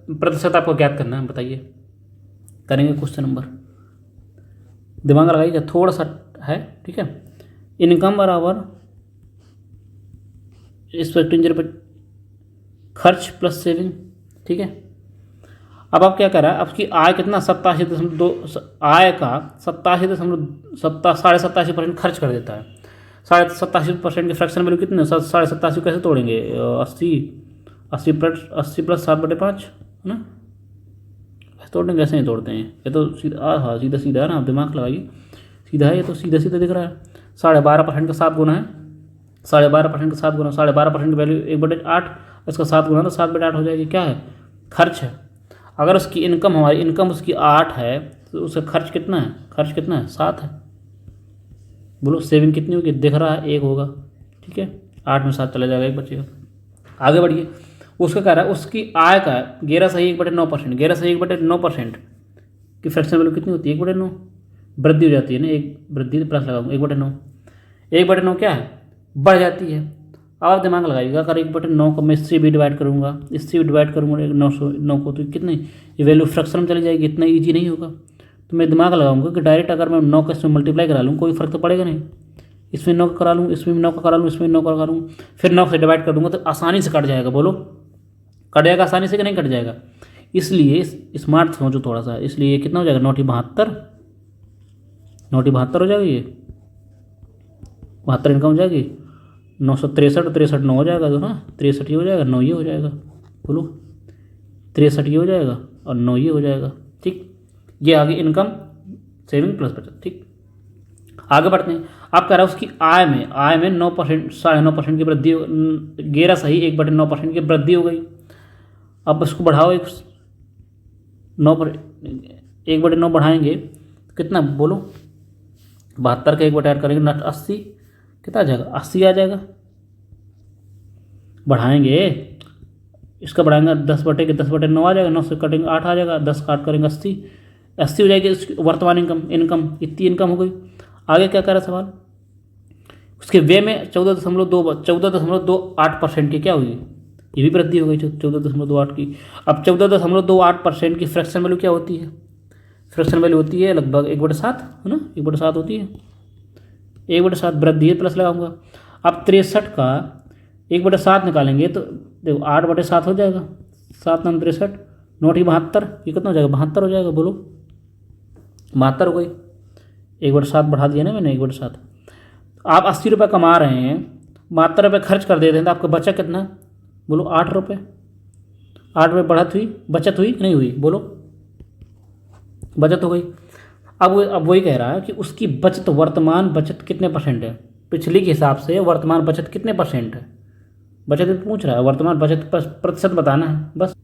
Speaker 1: प्रतिशत आपको ज्ञात करना है, बताइए। करेंगे क्वेश्चन नंबर, दिमाग लगाइएगा, थोड़ा सा है, ठीक है। इनकम बराबर एक्सपेंडिचर खर्च प्लस सेविंग, ठीक है। अब आप क्या कर रहा है, आपकी आय कितना 87.2, आय का 87.87% खर्च कर देता है। 87% की फ्रैक्शन वैल्यू कितने, 87.5 कैसे तोड़ेंगे, 80 प्लस 7/5 है ना, तोड़ने कैसे नहीं तोड़ते हैं, ये तो सीधा, हाँ सीधा सीधा है ना, आप दिमाग लगाइए, सीधा है ये तो, सीधा सीधा दिख रहा है। 12.5% का 7 गुना है, 12.5% का 7 गुना, 12.5% की वैल्यू 1/8, इसका 7 गुना तो 7/8 हो जाएगी, क्या है, खर्च है। अगर उसकी इनकम, हमारी इनकम उसकी 8 है, तो उसका खर्च कितना है, 7 है। बोलो सेविंग कितनी होगी, दिख रहा है 1 होगा, ठीक है, 8 में 7 चला जाएगा, 1 बचेगा। आगे बढ़िए, उसका कह रहा है उसकी आय का 11.1/9%, 11.1/9% की फ्रैक्शन वैल्यू कितनी होती है, 1/9, वृद्धि हो जाती है ना, एक वृद्धि प्लस लगाऊंगा, 1/9, 1/9 क्या है, बढ़ जाती है। अब आप दिमाग लगाइएगा, अगर 1/9 को मैं इससे भी डिवाइड करूँगा, 9 को, तो कितनी ये वैल्यू फ्रैक्शन में चली जाएगी, इतना ईजी नहीं होगा। तो मैं दिमाग लगाऊंगा कि डायरेक्ट अगर मैं 9 का इसमें मल्टीप्लाई करा लूँ, कोई फर्क तो पड़ेगा नहीं, इसमें 9 का करा लूँ, इसमें 9 का करा लूँ, इसमें 9 का करा लूँ, फिर 9 से डिवाइड कर दूँगा तो आसानी से कट जाएगा। बोलो कट जाएगा आसानी से कि नहीं कट जाएगा। इसलिए स्मार्ट समझो थोड़ा सा, इसलिए कितना हो जाएगा, 9 72 हो जाएगा, ये 72 इनकम हो जाएगी, 963 9 हो जाएगा, तो ना 63 ये हो जाएगा, 9 ये हो जाएगा। बोलो 63 ये हो जाएगा और 9 ये हो जाएगा, ठीक। ये आगे इनकम सेविंग प्लस बचत, ठीक। आगे बढ़ते हैं। आप कह रहा है उसकी आय में 9%, 9.5% की वृद्धि, 11.1/9% की वृद्धि हो गई। अब इसको बढ़ाओ, 1/9 बढ़ाएंगे कितना, बोलो 72 का 1/8 करेंगे, 80 कितना आ जाएगा, 80 आ जाएगा। बढ़ाएंगे, इसका बढ़ाएंगे 10/9 आ जाएगा, 9 से कटेंगे 8 आ जाएगा, 10 काट करेंगे 80 हो जाएगी उसकी वर्तमान इनकम इतनी इनकम हो गई। आगे क्या कर रहा है सवाल, उसके वे में 14.28% की क्या हुई, ये भी वृद्धि हो गई 14.28 की। अब 14.28% की फ्रैक्शन वैल्यू क्या होती है, फ्रैक्शन वैल्यू होती है लगभग 1/7 है ना, 1/7 होती है, 1/7 वृद्धि है, प्लस लगाऊंगा। अब 63 का 1/7 निकालेंगे तो देखो 8/7 हो जाएगा, 7 9 63, 9 72, ये कितना हो जाएगा, 72 हो जाएगा। बोलो 72 हो गई, 1/7 बढ़ा दिया ना मैंने, 1/7। आप 80 रुपये कमा रहे हैं, 72 रुपये खर्च कर देते हैं, तो आपका बचा कितना, बोलो 8 रुपये। 8 रुपये बढ़त हुई, बचत हुई कि नहीं हुई, बोलो बचत हो गई। अब वही कह रहा है कि उसकी बचत, वर्तमान बचत कितने % है, पिछली के हिसाब से वर्तमान बचत कितने % है, बचत पूछ रहा है, वर्तमान बचत प्रतिशत बताना है बस।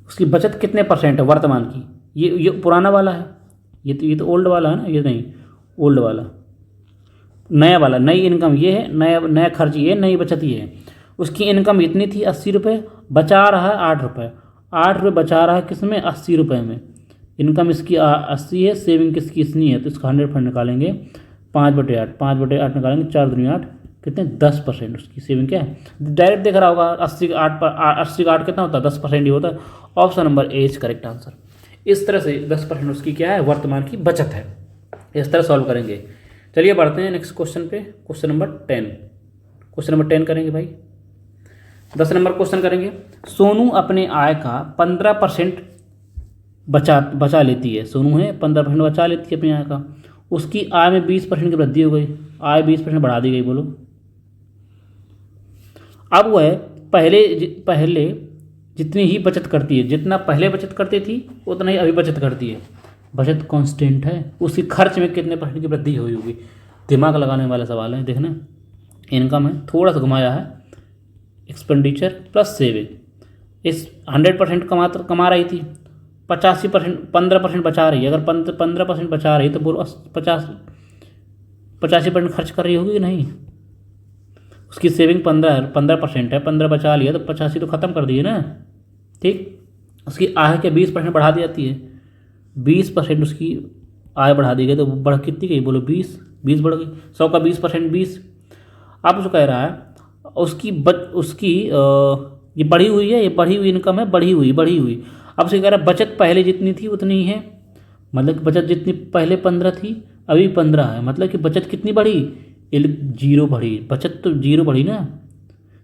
Speaker 1: उसकी बचत कितने % है वर्तमान की, ये पुराना वाला है, ये तो ओल्ड वाला है ना, ये नहीं ओल्ड वाला, नया वाला, नई इनकम ये है, नया खर्च ये, नई बचत ये है। उसकी इनकम इतनी थी 80 रुपये, बचा रहा है 8 रुपये, 8 रुपये बचा रहा है किसमें, 80 रुपये में। इनकम इसकी 80 है, सेविंग किसकी इतनी है, तो इसका 100% निकालेंगे, 5/8, 5/8 निकालेंगे, 4 दूनी 8, कितने 10% उसकी सेविंग क्या है। डायरेक्ट देख रहा होगा 80 का 8 कितना होता है, 10% ही होता है। Option number A is correct answer. इस तरह से 10% उसकी क्या है, वर्तमान की बचत है। इस तरह सॉल्व करेंगे। चलिए बढ़ते हैं नेक्स्ट क्वेश्चन पे, क्वेश्चन नंबर 10 करेंगे भाई। 10 नंबर क्वेश्चन करेंगे। सोनू अपने आय का 15% बचा लेती है। सोनू है 15% बचा लेती है अपनी आय का, उसकी आय में 20% की वृद्धि हो गई, आय 20% बढ़ा दी गई। बोलो अब वह पहले जितनी ही बचत करती है, जितना पहले बचत करती थी उतना ही अभी बचत करती है, बचत कांस्टेंट है, उसकी खर्च में कितने % की वृद्धि हुई होगी। दिमाग लगाने वाला सवाल है। देखना इनकम है, थोड़ा सा घुमाया है, एक्सपेंडिचर प्लस सेविंग, इस 100% कमा रही थी, 85% 15% बचा रही है। अगर 15% बचा रही है तो बोलो 85% खर्च कर रही होगी कि नहीं। उसकी सेविंग 15% है, 15 बचा लिया तो 85 तो ख़त्म कर दिए ना। ठीक, उसकी आय के 20% बढ़ा दी जाती है, 20% उसकी आय बढ़ा दी गई तो बढ़ कितनी गई बोलो 20 बढ़ गई। 100 का 20% 20। अब जो कह रहा है उसकी ये बढ़ी हुई है, ये बढ़ी हुई इनकम है, बढ़ी हुई। अब से कह रहा है बचत पहले जितनी थी उतनी ही है, मतलब कि बचत जितनी पहले 15 थी अभी 15 है, मतलब कि बचत कितनी बढ़ी, 0 बढ़ी। बचत तो 0 बढ़ी ना,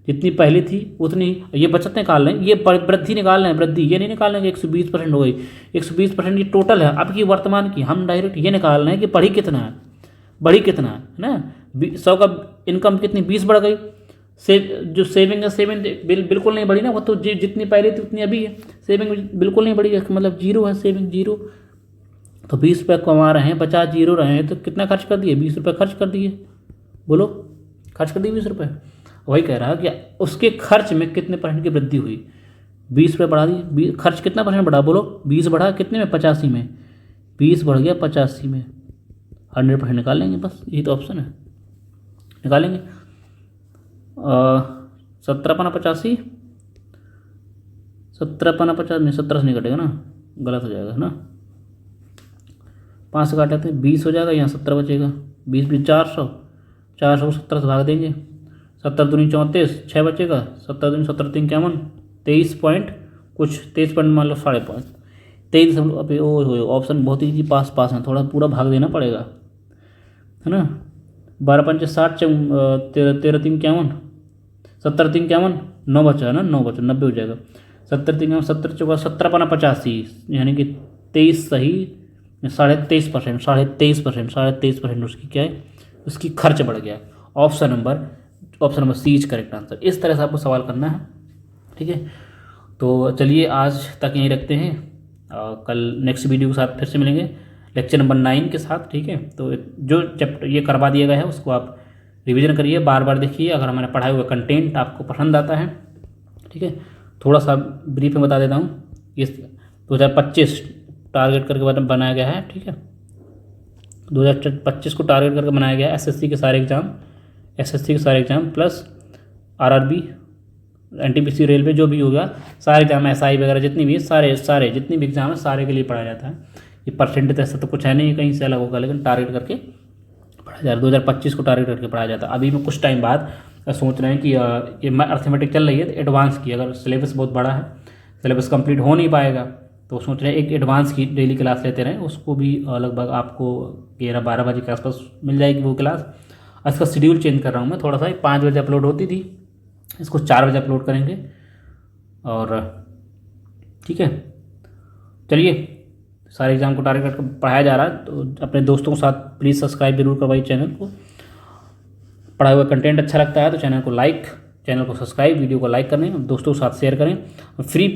Speaker 1: जितनी पहले थी उतनी। ये बचत निकाल रहे हैं, ये वृद्धि निकाल रहे हैं, वृद्धि ये नहीं निकाल रहे हैं कि 120% हो गई। 120% ये टोटल है अब की वर्तमान की, हम डायरेक्ट ये निकाल रहे हैं कि बढ़ी कितना है ना। 100 का इनकम कितनी 20 बढ़ गई। जो सेविंग है, सेविंग बिल्कुल नहीं बढ़ी ना, वो तो जितनी पहले थी उतनी अभी है। सेविंग बिल्कुल नहीं बढ़ी, मतलब 0 है सेविंग, 0। तो 20 रुपये कमा रहे हैं, 0 रहे हैं तो कितना खर्च कर दिए, 20 रुपये खर्च कर दिए। बोलो खर्च कर दिए 20 रुपये। वही कह रहा है कि उसके खर्च में कितने % की वृद्धि हुई, 20 रुपये बढ़ा दी। खर्च कितना % बढ़ा बोलो, 20 बढ़ा कितने में 85 में, 20 बढ़ गया 85 में, 100% निकाल लेंगे बस, यही तो ऑप्शन है, निकालेंगे। 17×85, 17×50 नहीं, 17 से नहीं कटेगा ना, गलत हो जाएगा ना, 5 से काटे थे 20 हो जाएगा, यहाँ 17 बचेगा, 20 भी 400 को 17 से भाग देंगे, 17 दूनी 34, 6 बचेगा, 17 दूनी 17 3 51, 23 पॉइंट कुछ, 23 पॉइंट मान लो 5.5, 23। अभी ऑप्शन बहुत ही पास है, थोड़ा पूरा भाग देना पड़ेगा, है ना। 12×5 60, 13 3 51, 17 3 51, 9 बचा ना, 9 बचा, 90 हो जाएगा। 17 3 70 चौका 17×85, यानी कि 23 सही, 23.5%, 23.5% उसकी क्या है, उसकी खर्च बढ़ गया। Option number C is correct answer. इस तरह से आपको सवाल करना है, ठीक है। तो चलिए आज तक यहीं रखते हैं, कल नेक्स्ट वीडियो के साथ फिर से मिलेंगे, लेक्चर नंबर 9 के साथ, ठीक है। तो जो चैप्टर ये करवा दिया गया है उसको आप रिवीजन करिए, बार बार देखिए, अगर हमारे पढ़ाए हुए कंटेंट आपको पसंद आता है, ठीक है। थोड़ा सा ब्रीफ में बता देता हूँ, इस 2025 टारगेट करके बनाया गया है, ठीक है। 2025 को टारगेट करके बनाया गया है, एसएससी के सारे exam plus RRB, NTPC, railway, जो भी होगा सारे एग्जाम, एसआई वगैरह जितनी भी सारे जितनी भी एग्जाम है सारे के लिए पढ़ाया जाता है। ये परसेंटेज ऐसा तो कुछ है नहीं कहीं से अलग होगा, लेकिन टारगेट करके पढ़ाया जाता है। 2025 को टारगेट करके पढ़ाया जाता है। अभी में कुछ टाइम बाद सोच रहे हैं कि ये अर्थमेटिक चल रही है तो एडवांस की, अगर सिलेबस बहुत बड़ा है, सिलेबस कंप्लीट हो नहीं पाएगा, तो सोच रहे हैं एक एडवांस की डेली क्लास लेते रहें, उसको भी लगभग आपको 11-12 बजे के आसपास मिल जाएगी वो क्लास। इसका शेड्यूल चेंज कर रहा हूँ मैं थोड़ा सा, 5 बजे अपलोड होती थी, इसको 4 बजे अपलोड करेंगे, और ठीक है। चलिए, सारे एग्जाम को टारगेट करके पढ़ाया जा रहा है, तो अपने दोस्तों के साथ प्लीज़ सब्सक्राइब जरूर करवाइए चैनल को। पढ़ाया हुआ कंटेंट अच्छा लगता है तो चैनल को सब्सक्राइब, वीडियो को लाइक करें, दोस्तों के साथ शेयर करें। और फ्री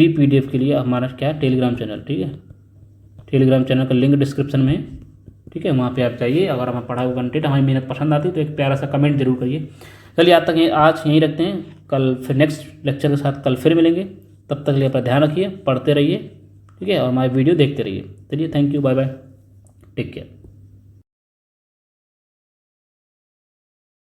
Speaker 1: पीडीएफ के लिए हमारा क्या है, टेलीग्राम चैनल, ठीक है। टेलीग्राम चैनल का लिंक डिस्क्रिप्शन में है, ठीक है, वहाँ पे आप जाइए। अगर हमें पढ़ा हुआ कंटेंट, हमारी मेहनत पसंद आती है तो एक प्यारा सा कमेंट जरूर करिए। चलिए आज यहीं रखते हैं, कल फिर नेक्स्ट लेक्चर के साथ कल फिर मिलेंगे। तब तक के लिए अपना ध्यान रखिए, पढ़ते रहिए, ठीक है, और हमारी वीडियो देखते रहिए। चलिए, thank you, bye bye, take care.